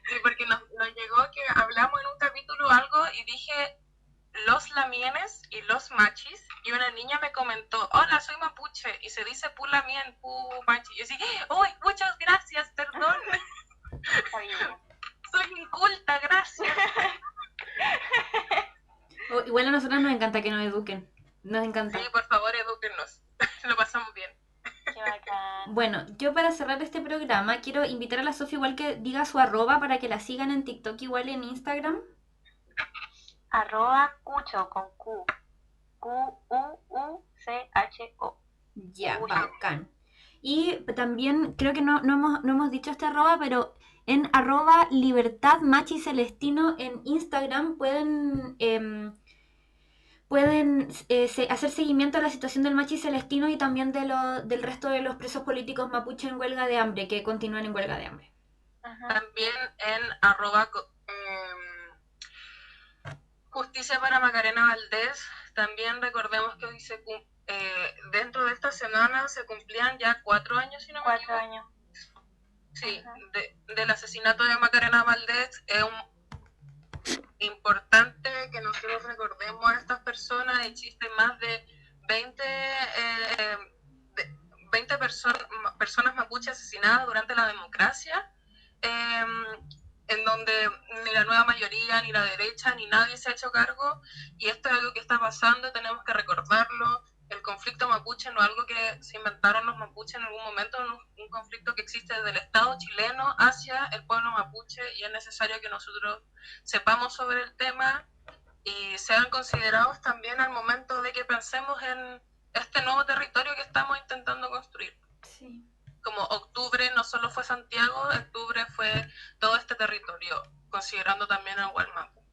Sí, porque nos llegó que hablamos en un capítulo algo y dije los lamienes y los machis, y una niña me comentó, hola, soy mapuche, y se dice pulamien, pumachi, y yo así, uy, muchas gracias, perdón. Soy inculta, gracias. Igual a nosotros nos encanta que nos eduquen. Nos encanta. Sí, por favor, edúquennos. Lo pasamos bien. Qué bacán. Bueno, yo para cerrar este programa quiero invitar a la Sofi igual que diga su arroba para que la sigan en TikTok igual en Instagram. @cucho con Q. QUUCHO. Ya, bacán. Y también creo que no hemos dicho este arroba, pero en @libertadmachicelestino en Instagram pueden hacer seguimiento a la situación del Machi Celestino y también del resto de los presos políticos mapuche en huelga de hambre, que continúan en huelga de hambre. También en Justicia para Macarena Valdés. También recordemos que hoy dentro de esta semana se cumplían ya 4 años, si no me equivoco. 4 años. Sí, del asesinato de Macarena Valdés. Es importante que nosotros recordemos a estas personas. Existen más de 20 personas mapuche asesinadas durante la democracia, en donde ni la nueva mayoría, ni la derecha, ni nadie se ha hecho cargo, y esto es algo que está pasando, tenemos que recordarlo. El conflicto mapuche no es algo que se inventaron los mapuches en algún momento, es un conflicto que existe desde el Estado chileno hacia el pueblo mapuche, y es necesario que nosotros sepamos sobre el tema y sean considerados también al momento de que pensemos en este nuevo territorio que estamos intentando construir. Sí. Como octubre no solo fue Santiago, octubre fue todo este territorio, considerando también a Hualmapu.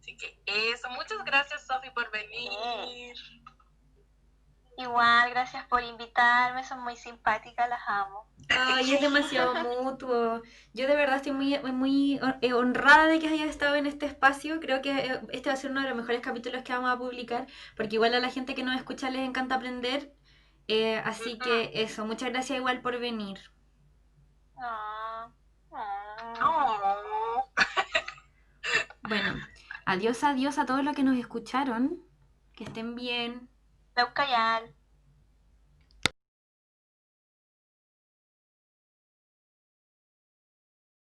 Así que eso, muchas gracias Sofi por venir. Igual, gracias por invitarme, son muy simpáticas, las amo. Ay, es demasiado mutuo. Yo de verdad estoy muy honrada de que hayas estado en este espacio. Creo que este va a ser uno de los mejores capítulos que vamos a publicar, porque igual a la gente que nos escucha les encanta aprender. Así que eso, muchas gracias igual por venir. Bueno, adiós a todos los que nos escucharon. Que estén bien. Laucayal.